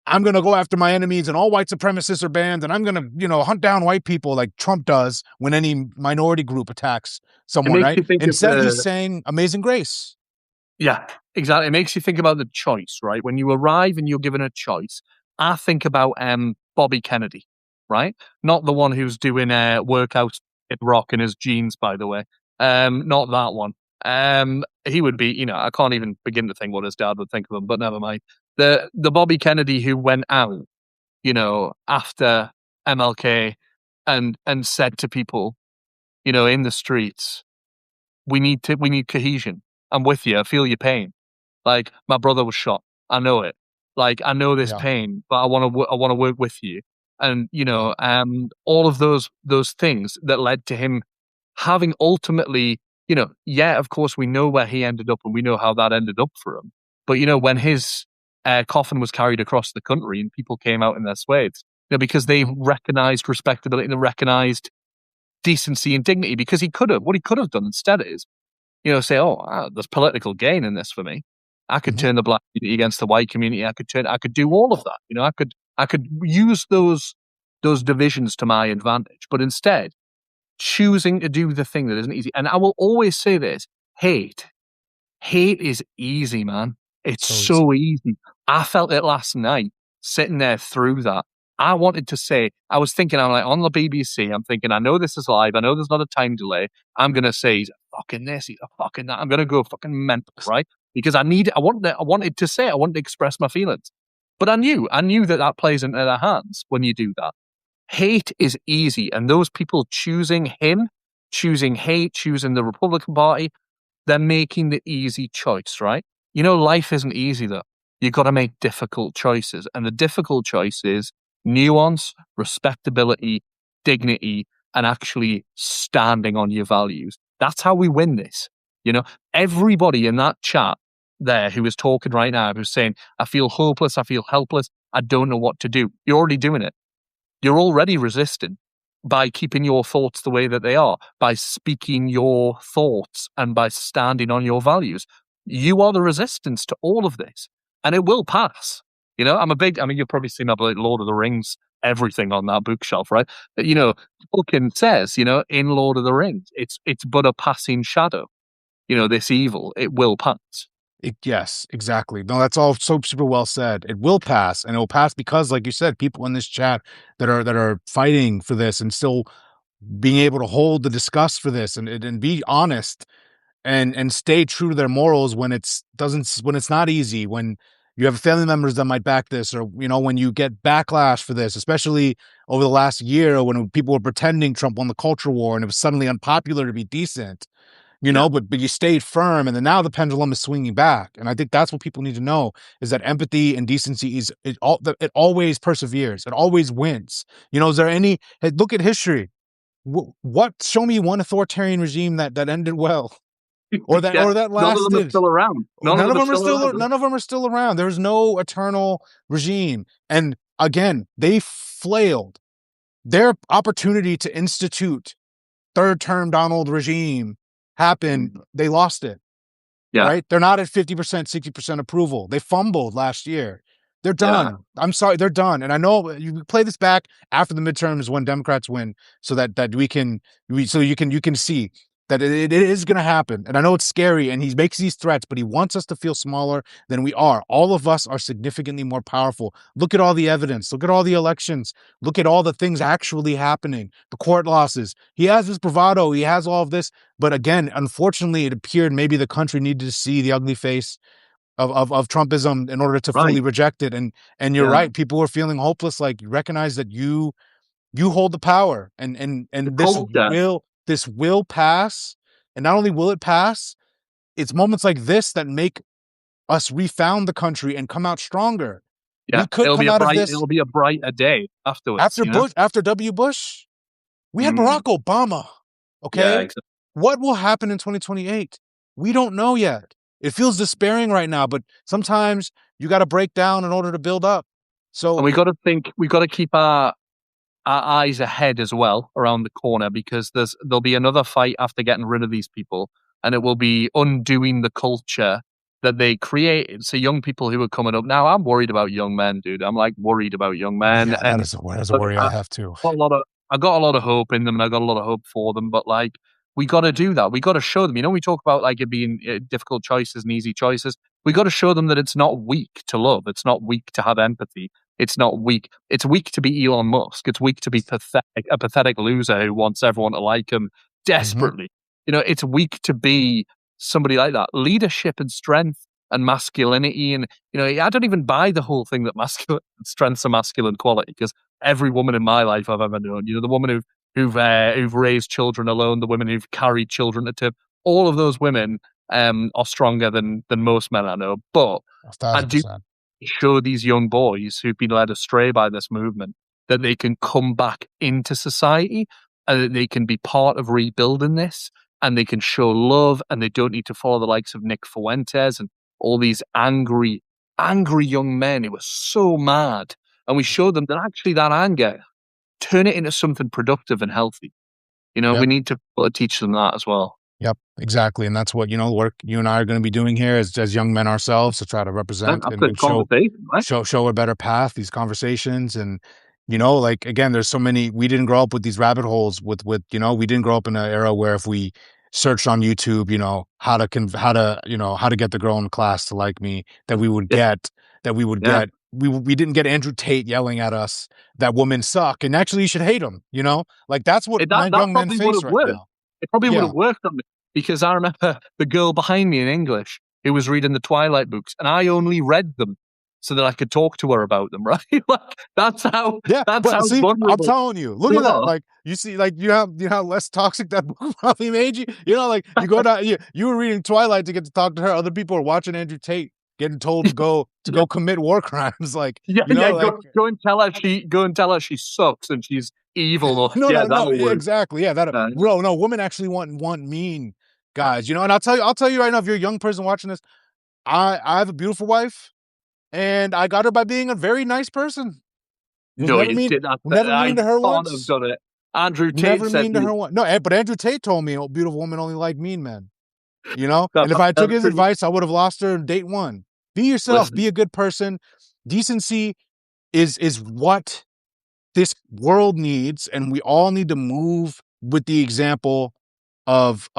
Speaker 1: "I'm going to go after my enemies and all white supremacists are banned and I'm going to, hunt down white people," like Trump does when any minority group attacks
Speaker 2: It
Speaker 1: someone,
Speaker 2: makes
Speaker 1: right?
Speaker 2: you think of
Speaker 1: Instead, he's saying Amazing Grace.
Speaker 2: Yeah, exactly. It makes you think about the choice, right? When you arrive and you're given a choice, I think about Bobby Kennedy, right? Not the one who's doing workouts in rock in his jeans, by the way. Not that one. He would be, I can't even begin to think what his dad would think of him, but never mind. The Bobby Kennedy who went out, after MLK and said to people, in the streets, we need cohesion. I'm with you. I feel your pain. Like my brother was shot. I know it. Like I know this
Speaker 1: Yeah,
Speaker 2: pain, but I want to work with you. And
Speaker 1: yeah.
Speaker 2: all of those things that led to him having ultimately, yeah, of course we know where he ended up and we know how that ended up for him. But when his coffin was carried across the country and people came out in their swathes, because they
Speaker 1: Mhm.
Speaker 2: recognized respectability and they recognized decency and dignity, because what he could have done instead is say, oh, there's political gain in this for me. I could
Speaker 1: Mhm.
Speaker 2: turn the black community against the white community. I could do all of that. I could use those divisions to my advantage. But instead, choosing to do the thing that isn't easy. And I will always say this: hate, hate is easy, man. It's
Speaker 1: So easy.
Speaker 2: so easy. I felt it last night sitting there through that. I wanted to say, I was thinking, I'm like on the BBC, I'm thinking, I know this is live. I know there's not a time delay. I'm going to say, he's a fucking this, he's a fucking that. I'm going to go fucking mental, right? Because I wanted to say, I wanted to express my feelings. But I knew that that plays into their hands when you do that. Hate is easy. And those people choosing him, choosing hate, choosing the Republican Party, they're making the easy choice, right? Life isn't easy though. You've got to make difficult choices. And the difficult choice is nuance, respectability, dignity, and actually standing on your values. That's how we win this. Everybody in that chat there who is talking right now, who's saying, I feel hopeless, I feel helpless, I don't know what to do. You're already doing it. You're already resisting by keeping your thoughts the way that they are, by speaking your thoughts and by standing on your values. You are the resistance to all of this, and it will pass. You've probably seen my Lord of the Rings, everything on that bookshelf, right? Tolkien says, in Lord of the Rings, it's but a passing shadow. This evil, it will pass.
Speaker 1: Yes, exactly. No, that's all so super well said. It will pass, and it will pass because, like you said, people in this chat that are fighting for this and still being able to hold the disgust for this and be honest and stay true to their morals when it's not easy, when you have family members that might back this, or when you get backlash for this, especially over the last year when people were pretending Trump won the culture war and it was suddenly unpopular to be decent.
Speaker 2: Yeah,
Speaker 1: But you stayed firm, and then now the pendulum is swinging back, and I think that's what people need to know is that empathy and decency it always perseveres, it always wins. Is there any look at history? What show me one authoritarian regime that ended well,
Speaker 2: yeah.
Speaker 1: or that
Speaker 2: None of them are
Speaker 1: lasted.
Speaker 2: still around. None of
Speaker 1: None of
Speaker 2: them are
Speaker 1: them are
Speaker 2: still
Speaker 1: still
Speaker 2: around.
Speaker 1: none of them are still around. There's no eternal regime, and again, they flailed their opportunity to institute third term Donald regime happened.
Speaker 2: Mm.
Speaker 1: They lost it.
Speaker 2: Yeah,
Speaker 1: Right? They're not at 50%, 60% approval. They fumbled last year. They're
Speaker 2: yeah.
Speaker 1: done. I'm sorry, they're done. And I know you play this back after the midterms when Democrats win, so that so you can see that it is going to happen. And I know it's scary, and he makes these threats, but he wants us to feel smaller than we are. All of us are significantly more powerful. Look at all the evidence. Look at all the elections. Look at all the things actually happening. The court losses. He has this bravado. He has all of this. But again, unfortunately, it appeared maybe the country needed to see the ugly face of Trumpism in order to fully
Speaker 2: Right.
Speaker 1: reject it. And you're
Speaker 2: Yeah.
Speaker 1: right. People were feeling hopeless. Like, you recognize that you hold the power,
Speaker 2: The
Speaker 1: and
Speaker 2: culture.
Speaker 1: this will pass. And not only will it pass, it's moments like this that make us refound the country and come out stronger.
Speaker 2: Yeah.
Speaker 1: We could come out of this
Speaker 2: It'll be a brighter day afterwards,
Speaker 1: after W. Bush. We had
Speaker 2: Mm.
Speaker 1: Barack Obama.
Speaker 2: Yeah,
Speaker 1: Okay?
Speaker 2: exactly.
Speaker 1: What will happen in 2028? We don't know yet. It feels despairing right now, but sometimes you got to break down in order to build up.
Speaker 2: And
Speaker 1: So,
Speaker 2: we got to keep our eyes ahead as well around the corner, because there'll be another fight after getting rid of these people, and it will be undoing the culture that they created. So young people who are coming up now, I'm worried about young men, dude. I'm like worried about young men.
Speaker 1: yeah,
Speaker 2: And
Speaker 1: that's a
Speaker 2: look,
Speaker 1: worry I have too.
Speaker 2: got a lot of I got a lot of hope in them, and I got a lot of hope for them. But like We got to do that. We got to show them. You know, we talk about like it being difficult choices and easy choices. We got to show them that it's not weak to love. It's not weak to have empathy. It's not weak. It's weak to be Elon Musk. It's weak to be a pathetic loser who wants everyone to like him
Speaker 1: Mm-hmm.
Speaker 2: desperately. You know, it's weak to be somebody like that. Leadership and strength and masculinity. And, you know, I don't even buy the whole thing that masculine strength's a masculine quality, because every woman in my life I've ever known, you know, the woman who've raised children alone, the women who've carried children to term, all of those women are stronger than most men I know. But
Speaker 1: A
Speaker 2: I
Speaker 1: thousand
Speaker 2: do
Speaker 1: percent.
Speaker 2: show these young boys who've been led astray by this movement that they can come back into society and that they can be part of rebuilding this, and they can show love, and they don't need to follow the likes of Nick Fuentes and all these angry, angry young men who were so mad. And we showed them that actually that anger, turn it into something productive and healthy. You know, we
Speaker 1: Yep.
Speaker 2: need to teach them that as well.
Speaker 1: Yep, exactly, and that's what, work you and I are gonna be doing here as young men ourselves, to try to represent
Speaker 2: That's a
Speaker 1: and
Speaker 2: conversation, right?
Speaker 1: show a better path, these conversations. And, like, again, there's so many, we didn't grow up with these rabbit holes with, we didn't grow up in an era where if we searched on YouTube, how to get the girl in class to like me, that we would
Speaker 2: Yeah,
Speaker 1: get
Speaker 2: yeah.
Speaker 1: we didn't get Andrew Tate yelling at us that women suck and actually you should hate them, like that's what
Speaker 2: That that
Speaker 1: young men
Speaker 2: probably would
Speaker 1: face
Speaker 2: have
Speaker 1: right
Speaker 2: worked.
Speaker 1: now.
Speaker 2: It probably would
Speaker 1: Yeah.
Speaker 2: have worked on me, because I remember the girl behind me in English who was reading the Twilight books, and I only read them so that I could talk to her about them. Right? Like,
Speaker 1: Yeah,
Speaker 2: that's
Speaker 1: but
Speaker 2: how
Speaker 1: see, I'm
Speaker 2: vulnerable
Speaker 1: telling you, look
Speaker 2: you
Speaker 1: at that.
Speaker 2: are.
Speaker 1: Like you see, like you know how less toxic that book probably made you. Like you go down, you were reading Twilight to get to talk to her. Other people are watching Andrew Tate getting told to
Speaker 2: Yeah,
Speaker 1: go commit war crimes. Like
Speaker 2: yeah, yeah.
Speaker 1: like
Speaker 2: Go and tell her she sucks and she's evil. Or
Speaker 1: no,
Speaker 2: yeah,
Speaker 1: no, no,
Speaker 2: that'll
Speaker 1: yeah,
Speaker 2: work.
Speaker 1: exactly, yeah, that
Speaker 2: Uh,
Speaker 1: bro, no, women actually want mean guys. And I'll tell you right now, if you're a young person watching this, I have a beautiful wife, and I got her by being a very nice person. Was
Speaker 2: no,
Speaker 1: never
Speaker 2: you
Speaker 1: mean
Speaker 2: did not.
Speaker 1: never
Speaker 2: I
Speaker 1: mean to her
Speaker 2: can't have
Speaker 1: once.
Speaker 2: done it. Andrew Tate
Speaker 1: Never
Speaker 2: said
Speaker 1: mean to
Speaker 2: me.
Speaker 1: her one. No, but Andrew Tate told me, "Oh, beautiful women only like mean men."
Speaker 2: That,
Speaker 1: And if I took
Speaker 2: that's
Speaker 1: his
Speaker 2: pretty.
Speaker 1: advice, I would have lost her in date one. Be yourself.
Speaker 2: Listen,
Speaker 1: Be a good person. Decency is what this world needs, and we all need to move with the example of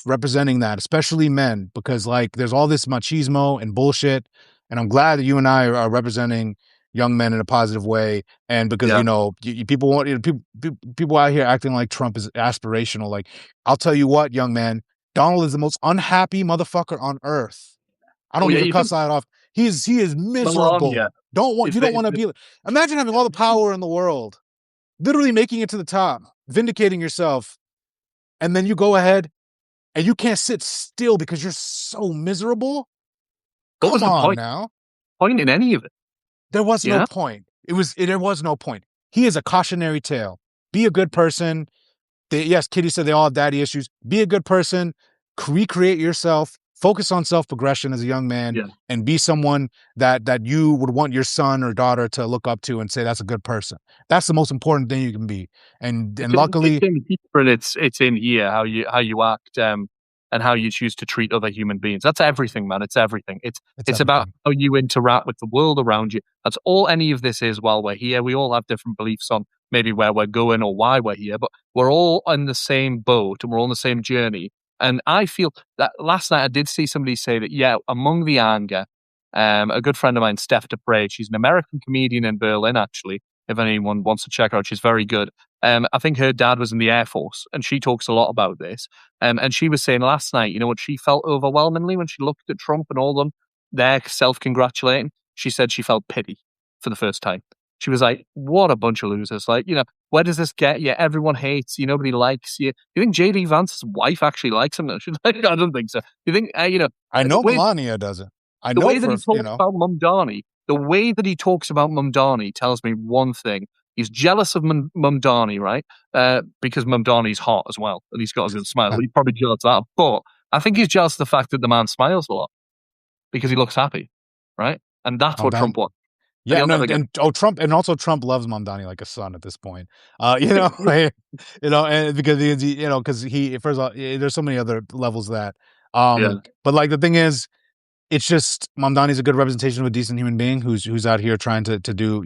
Speaker 1: representing that, especially men, because like there's all this machismo and bullshit, and I'm glad that you and I are representing young men in a positive way. And because
Speaker 2: yeah.
Speaker 1: people want, people out here acting like Trump is aspirational. Like, I'll tell you what, young man, Donald is the most unhappy motherfucker on earth. I
Speaker 2: Oh
Speaker 1: don't
Speaker 2: yeah,
Speaker 1: even
Speaker 2: you
Speaker 1: cuss
Speaker 2: think
Speaker 1: that off. He is
Speaker 2: Melania
Speaker 1: miserable.
Speaker 2: is
Speaker 1: You don't want to be. Imagine having all the power in the world, literally making it to the top, vindicating yourself, and then you go ahead and you can't sit still because you're so miserable.
Speaker 2: what was
Speaker 1: Come
Speaker 2: the
Speaker 1: on now.
Speaker 2: point in any of it?
Speaker 1: There was no
Speaker 2: Yeah,
Speaker 1: point. There was no point. He is a cautionary tale. Be a good person. Yes, Kitty said they all have daddy issues. Be a good person. Recreate yourself. Focus on self progression as a young man,
Speaker 2: yeah.
Speaker 1: and be someone that you would want your son or daughter to look up to and say that's a good person. That's the most important thing you can be. And
Speaker 2: It's
Speaker 1: luckily,
Speaker 2: in here, and it's in here how you act, and how you choose to treat other human beings. That's everything, man. It's everything.
Speaker 1: it's
Speaker 2: It's about
Speaker 1: everything.
Speaker 2: how you interact with the world around you. That's all any of this is. While we're here, we all have different beliefs on maybe where we're going or why we're here, but we're all in the same boat and we're all on the same journey. And I feel that last night I did see somebody say that, yeah, among the anger, a good friend of mine, Steph DePrey, she's an American comedian in Berlin, actually. If anyone wants to check her out, she's very good. I think her dad was in the Air Force, and she talks a lot about this. And she was saying last night, you know what she felt overwhelmingly when she looked at Trump and all them, they're self-congratulating. She said she felt pity for the first time. She was like, "What a bunch of losers! Like, you know, where does this get you? Everyone hates you. Nobody likes you. You think JD Vance's wife actually likes him?" She's like, "I don't think so." You think,
Speaker 1: I
Speaker 2: the
Speaker 1: know
Speaker 2: way
Speaker 1: Melania doesn't. I
Speaker 2: the
Speaker 1: know
Speaker 2: way that he talks about Mumdani, the way that he talks about Mumdani tells me one thing. He's jealous of Mumdani, right? Because Mumdani's hot as well, and he's got a good smile. He's probably jealous of that. But I think he's jealous of the fact that the man smiles a lot because he looks happy, right? And that's
Speaker 1: I'm
Speaker 2: what
Speaker 1: done.
Speaker 2: Trump wants. And
Speaker 1: Yeah,
Speaker 2: he'll
Speaker 1: no,
Speaker 2: never get
Speaker 1: Trump, and also Trump loves Mamdani like a son at this point. And because because he first of all, there's so many other levels of that.
Speaker 2: yeah.
Speaker 1: But like the thing is, it's just Mamdani's a good representation of a decent human being who's out here trying to do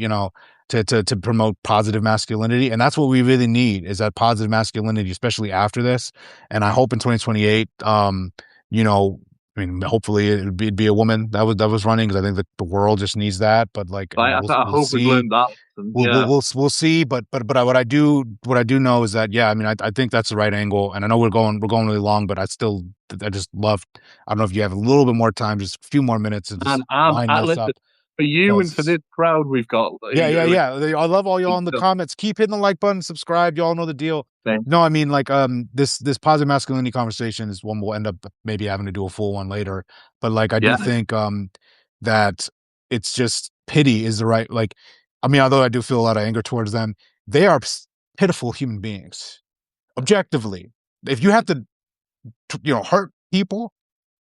Speaker 1: to promote positive masculinity, and that's what we really need, is that positive masculinity, especially after this. And I hope in 2028, you know, I mean, hopefully it'd be a woman that was running, because I think that the world just needs that. But like, I
Speaker 2: But
Speaker 1: mean,
Speaker 2: I
Speaker 1: we'll
Speaker 2: hope we've
Speaker 1: see.
Speaker 2: learned that. And yeah,
Speaker 1: We'll see. What I do know is that, yeah, I mean, I think that's the right angle, and I know we're going really long, but I just love. I don't know if you have a little bit more time, just a few more minutes, to just
Speaker 2: and
Speaker 1: line this
Speaker 2: listen,
Speaker 1: up,
Speaker 2: for you and for
Speaker 1: because
Speaker 2: this crowd we've got,
Speaker 1: I love all y'all in the comments. Keep hitting the like button, subscribe. Y'all know the deal. No, I mean, like, this positive masculinity conversation is one we'll end up maybe having to do a full one later. But like, I do
Speaker 2: yeah,
Speaker 1: think that it's just pity is the right, like, I mean, although I do feel a lot of anger towards them, they are pitiful human beings. Objectively, if you have to, hurt people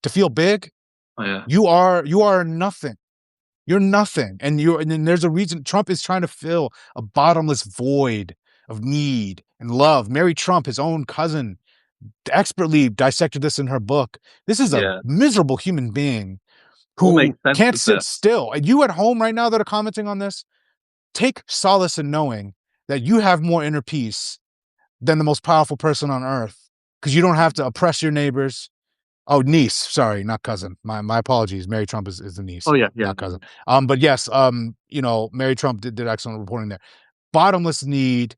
Speaker 1: to feel big,
Speaker 2: oh, yeah,
Speaker 1: you are nothing. You're nothing. And then there's a reason Trump is trying to fill a bottomless void of need and love. Mary Trump, his own cousin, expertly dissected this in her book. This is a
Speaker 2: yeah.
Speaker 1: miserable human being
Speaker 2: All
Speaker 1: who
Speaker 2: makes sense
Speaker 1: can't
Speaker 2: with
Speaker 1: sit
Speaker 2: it.
Speaker 1: still. And you at home right now that are commenting on this, take solace in knowing that you have more inner peace than the most powerful person on earth, because you don't have to oppress your neighbors. Oh, niece. Sorry, not cousin. My apologies. Mary Trump is the niece,
Speaker 2: Oh yeah, yeah.
Speaker 1: not cousin. But yes, Mary Trump did excellent reporting there. Bottomless need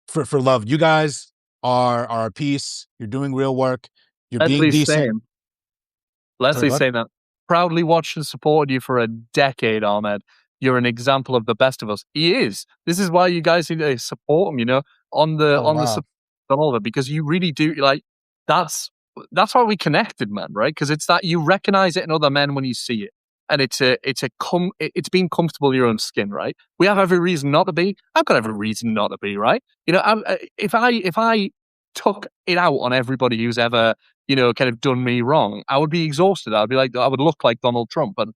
Speaker 1: for love. You guys are a piece. You're doing real work. You're being
Speaker 2: Leslie's
Speaker 1: decent.
Speaker 2: saying,
Speaker 1: Sorry, go
Speaker 2: Leslie's
Speaker 1: ahead.
Speaker 2: saying that proudly watched and supported you for a decade, Ahmed. You're an example of the best of us. He is. This is why you guys need to support him.
Speaker 1: Oh wow.
Speaker 2: On all of it, because you really do like. That's that's why we connected, man. Right? Because it's that you recognize it in other men when you see it, and it's being comfortable in your own skin. Right? We have every reason not to be. I've got every reason not to be. Right? If I took it out on everybody who's ever kind of done me wrong, I would be exhausted. I would look like Donald Trump, and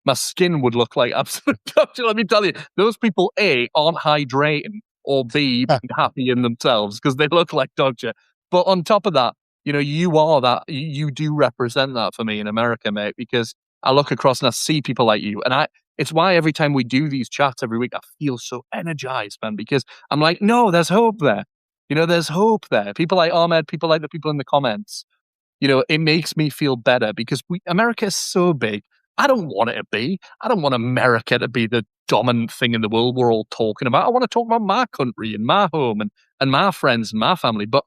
Speaker 2: my skin would look like absolute torture. Let me tell you, those people A aren't hydrating, or B being happy in themselves because they look like dog shit. But on top of that, you are that. You do represent that for me in America, mate. Because I look across and I see people like you, and It's why every time we do these chats every week, I feel so energized, man. Because I'm like, no, there's hope there. There's hope there. People like Ahmed, people like the people in the comments. It makes me feel better because America is so big. I don't want it to be. I don't want America to be the dominant thing in the world we're all talking about. I want to talk about my country and my home and my friends and my family. But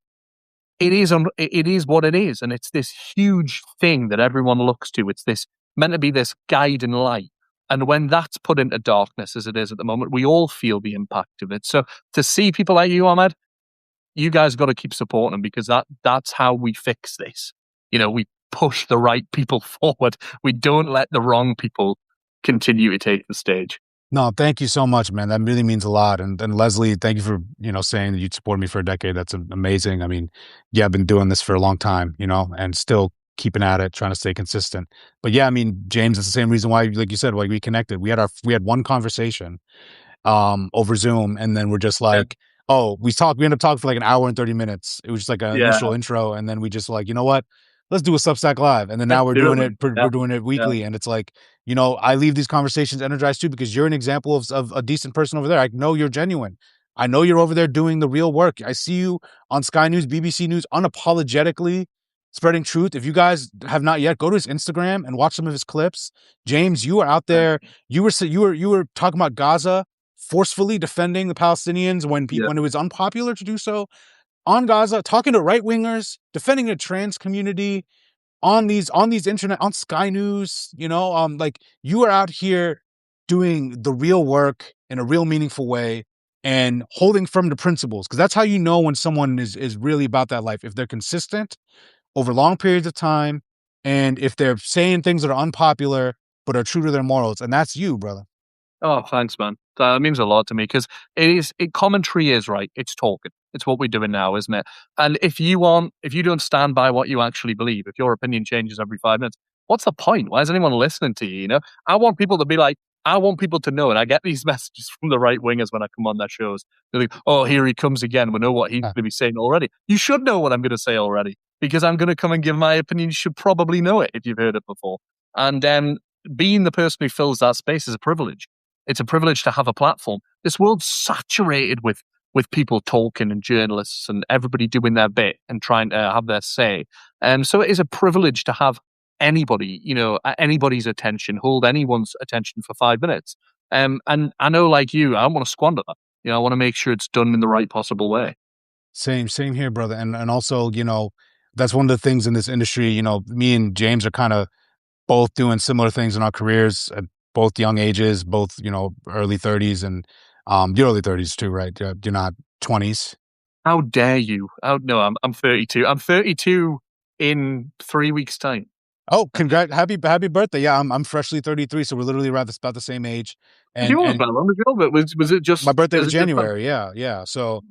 Speaker 2: it is what it is. And it's this huge thing that everyone looks to. It's this meant to be this guiding light. And when that's put into darkness, as it is at the moment, we all feel the impact of it. So to see people like you, Ahmed, you guys got to keep supporting them, because that's how we fix this. We push the right people forward. We don't let the wrong people continue to take the stage.
Speaker 1: No, thank you so much, man. That really means a lot. And Leslie, thank you for, saying that you'd support me for a decade. That's amazing. I mean, yeah, I've been doing this for a long time, and still keeping at it, trying to stay consistent. But yeah, I mean, James, it's the same reason why, like you said, why we connected. We had one conversation over Zoom, and then we're just
Speaker 2: Yeah.
Speaker 1: like, we ended up talking for like an hour and 30 minutes. It was just like an
Speaker 2: Yeah.
Speaker 1: initial intro, and then we just like, you know what? Let's do a Substack live. And then
Speaker 2: Let's
Speaker 1: now we're
Speaker 2: do it,
Speaker 1: doing it
Speaker 2: man. Yeah.
Speaker 1: we're doing it
Speaker 2: Yeah.
Speaker 1: weekly, and it's like, I leave these conversations energized too, because you're an example of a decent person over there. I know you're genuine. I know you're over there doing the real work. I see you on Sky News, BBC News, unapologetically spreading truth. If you guys have not yet, go to his Instagram and watch some of his clips. James, you are out there. You were talking about Gaza, forcefully defending the Palestinians
Speaker 2: Yeah.
Speaker 1: when it was unpopular to do so on Gaza, talking to right wingers, defending the trans community on these internet, on Sky News. Like, you are out here doing the real work in a real meaningful way and holding firm to principles, because that's how you know when someone is really about that life. If they're consistent over long periods of time, and if they're saying things that are unpopular but are true to their morals, and that's you, brother.
Speaker 2: Oh, thanks, man. That means a lot to me, because commentary is right. It's talking. It's what we're doing now, isn't it? And if you don't stand by what you actually believe, if your opinion changes every 5 minutes, what's the point? Why is anyone listening to you? I want people to be like, I want people to know, and I get these messages from the right wingers when I come on their shows. They're like, "Oh, here he comes again. We know what he's going to be saying already." You should know what I'm going to say already, because I'm going to come and give my opinion. You should probably know it if you've heard it before. And being the person who fills that space is a privilege. It's a privilege to have a platform. This world's saturated with people talking and journalists and everybody doing their bit and trying to have their say. So it is a privilege to have anybody, anybody's attention, hold anyone's attention for 5 minutes. And I know, like you, I don't want to squander that. I want to make sure it's done in the right possible way.
Speaker 1: Same here, brother. And also, that's one of the things in this industry. Me and James are kind of both doing similar things in our careers at both young ages, both early 30s and your early 30s too, right? You're not 20s.
Speaker 2: How dare you? Oh no, I'm 32. I'm 32 in 3 weeks' time.
Speaker 1: Oh, happy birthday! Yeah, I'm freshly 33, so we're literally around about the same age. And
Speaker 2: Yours, man. When was yours? But was it just?
Speaker 1: my birthday
Speaker 2: Is
Speaker 1: was
Speaker 2: it just?
Speaker 1: January. Yeah. So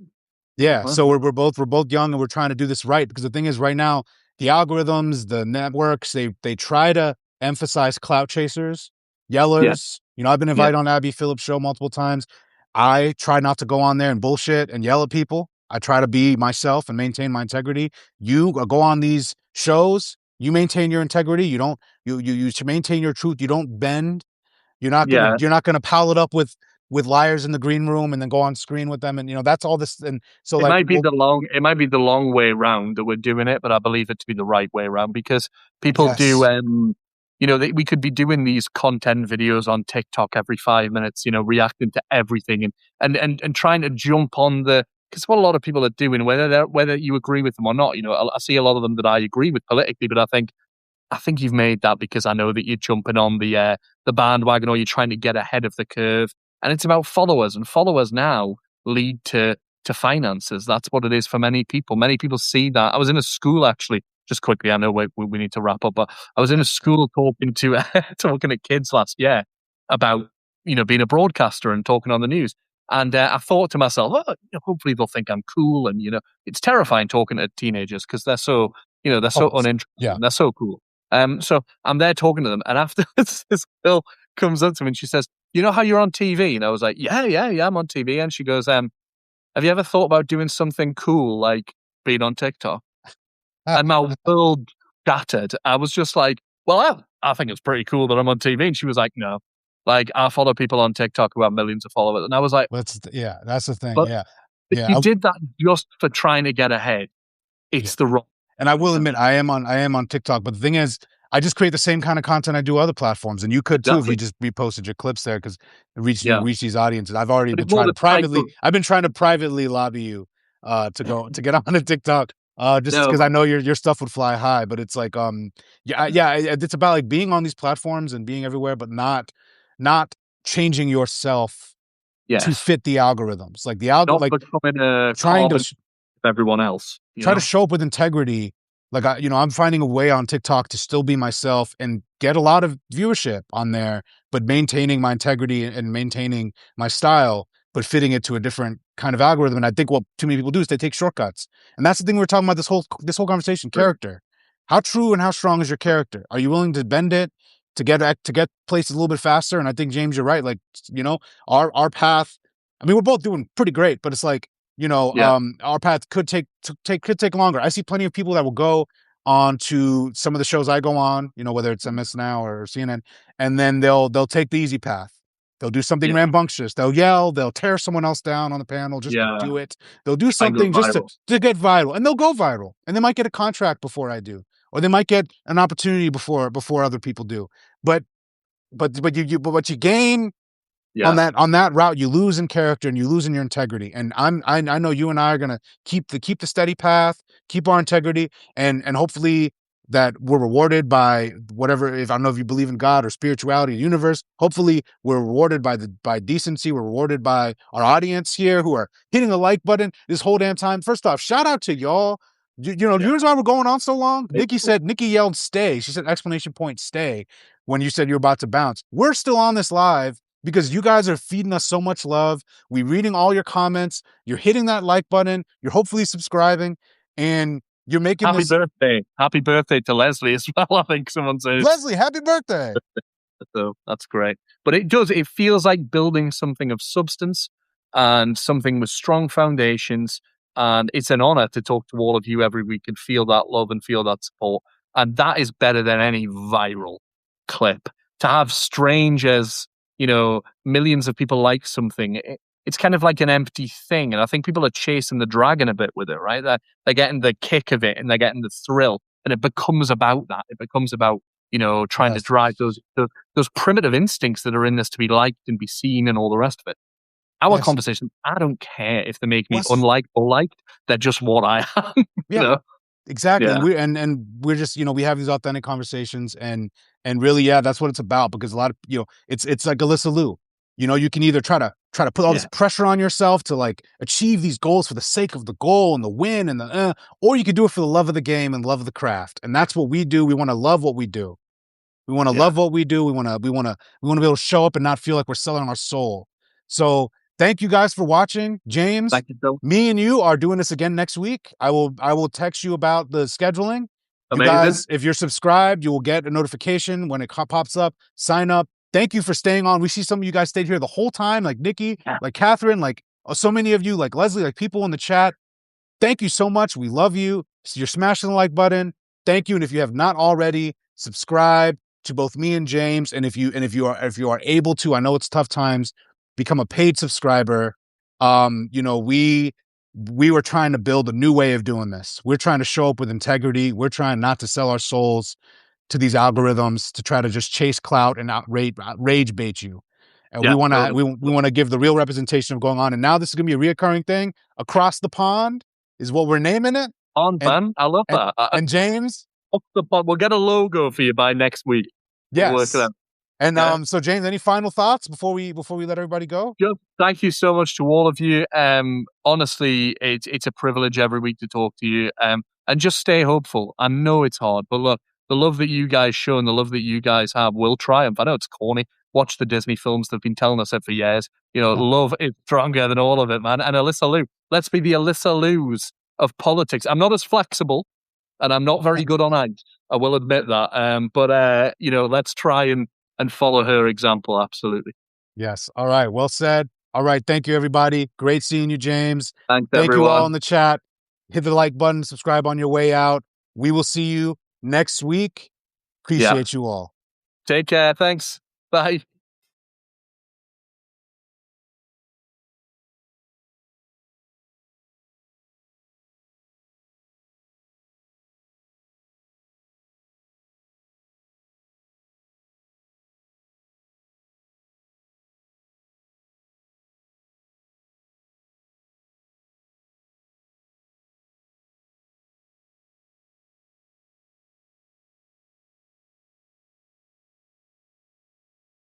Speaker 2: Oh,
Speaker 1: yeah,
Speaker 2: wow.
Speaker 1: so we're both young and we're trying to do this right because the thing is right now the algorithms, the networks, they try to emphasize clout chasers,
Speaker 2: Yeah,
Speaker 1: yellers. I've been
Speaker 2: yeah,
Speaker 1: invited on Abby Phillips' show multiple times. I try not to go on there and bullshit and yell at people. I try to be myself and maintain my integrity. You go on these shows, you maintain your integrity. You don't you should maintain your truth. You don't bend.
Speaker 2: yeah.
Speaker 1: You're not gonna pile it up with liars in the green room and then go on screen with them and that's all this and so
Speaker 2: It
Speaker 1: like
Speaker 2: might be
Speaker 1: well,
Speaker 2: the long way round that we're doing it, but I believe it to be the right way around because people do,
Speaker 1: yes.
Speaker 2: we could be doing these content videos on TikTok every 5 minutes, reacting to everything and trying to jump on because what a lot of people are doing, whether you agree with them or not, I see a lot of them that I agree with politically, but I think you've made that because I know that you're jumping on the bandwagon or you're trying to get ahead of the curve. And it's about followers, and followers now lead to finances. That's what it is for many people. Many people see that. I was in a school actually, just quickly. I know we need to wrap up, but I was in a school talking to talking to kids last year about being a broadcaster and talking on the news. And I thought to myself, oh, hopefully they'll think I'm cool. And it's terrifying talking to teenagers because they're so they're so
Speaker 1: Oh,
Speaker 2: uninterested
Speaker 1: yeah.
Speaker 2: and they're so cool. So I'm there talking to them, and after this girl comes up to me and she says, "You know how you're on TV?" And I was like, "Yeah, I'm on TV." And she goes, "Have you ever thought about doing something cool like being on TikTok?" And my world shattered. I was just like, "Well, I think it's pretty cool that I'm on TV." And she was like, "No, like I follow people on TikTok who have millions of followers." And I was like,
Speaker 1: Yeah, that's the thing.
Speaker 2: "But
Speaker 1: Yeah.
Speaker 2: if
Speaker 1: Yeah.
Speaker 2: you did that just for trying to get ahead,
Speaker 1: Yeah.
Speaker 2: it's the wrong."
Speaker 1: And I will admit I am on TikTok, but the thing is, I just create the same kind of content I do other platforms, and you could too if you
Speaker 2: Exactly.
Speaker 1: just reposted your clips there because
Speaker 2: Yeah,
Speaker 1: reach these audiences.
Speaker 2: but it's more the cycle.
Speaker 1: I've been trying to privately lobby you to get on a TikTok just
Speaker 2: No,
Speaker 1: because I know your stuff would fly high, but it's like it's about like being on these platforms and being everywhere, but not changing yourself to
Speaker 2: yes.
Speaker 1: fit the algorithms. Like
Speaker 2: Not becoming a
Speaker 1: trying to
Speaker 2: carbon of everyone else,
Speaker 1: try to show up with integrity. Like I'm finding a way on TikTok to still be myself and get a lot of viewership on there, but maintaining my integrity and maintaining my style, but fitting it to a different kind of algorithm. And I think what too many people do is they take shortcuts. And that's the thing we're talking about this whole conversation,
Speaker 2: True.
Speaker 1: character. How true and how strong is your character? Are you willing to bend it to get places a little bit faster? And I think James, you're right. Like, our path, I mean, we're both doing pretty great, but it's like,
Speaker 2: Yeah.
Speaker 1: our path could take longer. I see plenty of people that will go on to some of the shows I go on, whether it's MS Now or CNN, and then they'll take the easy path. They'll do something
Speaker 2: Yeah.
Speaker 1: rambunctious. They'll yell. They'll tear someone else down on the panel just to
Speaker 2: Yeah.
Speaker 1: do it. They'll do
Speaker 2: I go
Speaker 1: something just to
Speaker 2: viral.
Speaker 1: to get viral, and they'll go viral, and they might get a contract before I do, or they might get an opportunity before other people do. But but what you gain on
Speaker 2: Yeah.
Speaker 1: that route, you lose in character and you lose in your integrity. And I know you and I are gonna keep the steady path, keep our integrity, and hopefully that we're rewarded by whatever. If I don't know if you believe in God or spirituality, the universe. Hopefully, we're rewarded by decency. We're rewarded by our audience here who are hitting the like button this whole damn time. First off, shout out to y'all.
Speaker 2: Yeah.
Speaker 1: You know why we're going on so long?
Speaker 2: It's cool.
Speaker 1: Nikki yelled stay. She said exclamation point stay when you said you were about to bounce. We're still on this live because you guys are feeding us so much love. We're reading all your comments. You're hitting that like button. You're hopefully subscribing, and you're making
Speaker 2: Happy
Speaker 1: this.
Speaker 2: birthday. Happy birthday to Leslie as well. I think someone said.
Speaker 1: Leslie, happy birthday.
Speaker 2: So that's great. But it feels like building something of substance and something with strong foundations. And it's an honor to talk to all of you every week and feel that love and feel that support. And that is better than any viral clip. To have strangers, millions of people like something, it's kind of like an empty thing. And I think people are chasing the dragon a bit with it, right? They're getting the kick of it and they're getting the thrill. And it becomes about that. It becomes about, trying to
Speaker 1: Yes.
Speaker 2: drive those primitive instincts that are in this to be liked and be seen and all the rest of it. Our
Speaker 1: Yes.
Speaker 2: conversation, I don't care if they make me
Speaker 1: Wes.
Speaker 2: unliked or liked. They're just what I am.
Speaker 1: Yeah. Exactly.
Speaker 2: Yeah.
Speaker 1: And we're just, we have these authentic conversations and really, yeah, that's what it's about because a lot of, it's like Alyssa Liu. You can either try to put all this
Speaker 2: Yeah.
Speaker 1: pressure on yourself to like achieve these goals for the sake of the goal and the win and or you could do it for the love of the game and love of the craft. And that's what we do. We want to love what we do. We want to
Speaker 2: Yeah.
Speaker 1: love what we do. We want to be able to show up and not feel like we're selling our soul. So thank you guys for watching. James,
Speaker 2: Thank you, Bill.
Speaker 1: me and you are doing this again next week. I will text you about the scheduling. You
Speaker 2: Amazing.
Speaker 1: guys, if you're subscribed, you will get a notification when it pops up. Sign up. Thank you for staying on. We see some of you guys stayed here the whole time, like Nikki,
Speaker 2: Yeah.
Speaker 1: like Catherine, like so many of you, like Leslie, like people in the chat. Thank you so much. We love you. So you're smashing the like button. Thank you. And if you have not already, subscribe to both me and James. And if you are able to, I know it's tough times, become a paid subscriber. We were trying to build a new way of doing this. We're trying to show up with integrity. We're trying not to sell our souls to these algorithms to try to just chase clout and rage bait you. And
Speaker 2: Yeah,
Speaker 1: we want to
Speaker 2: totally.
Speaker 1: we want to give the real representation of going on. And now this is going to be a reoccurring thing. Across the pond is what we're naming it.
Speaker 2: On,
Speaker 1: And
Speaker 2: man. I love
Speaker 1: and
Speaker 2: that.
Speaker 1: and James,
Speaker 2: We'll get a logo for you by next week. We'll work it
Speaker 1: yes.
Speaker 2: out.
Speaker 1: And
Speaker 2: Yeah.
Speaker 1: so James, any final thoughts before we let everybody go?
Speaker 2: Just thank you so much to all of you. Honestly, it's a privilege every week to talk to you. And just stay hopeful. I know it's hard, but look, the love that you guys show and the love that you guys have will triumph. I know it's corny. Watch the Disney films. They've been telling us it for years. Love is stronger than all of it, man. And Alyssa Liu, let's be the Alyssa Lius of politics. I'm not as flexible and I'm not very good on ads. I will admit that. But let's try and follow her example. Absolutely.
Speaker 1: Yes. All right. Well said. All right. Thank you, everybody. Great seeing you, James.
Speaker 2: Thanks,
Speaker 1: Thank you all
Speaker 2: everyone.
Speaker 1: in the chat. Hit the like button, subscribe on your way out. We will see you next week. Appreciate you all.
Speaker 2: Take care. Thanks. Bye.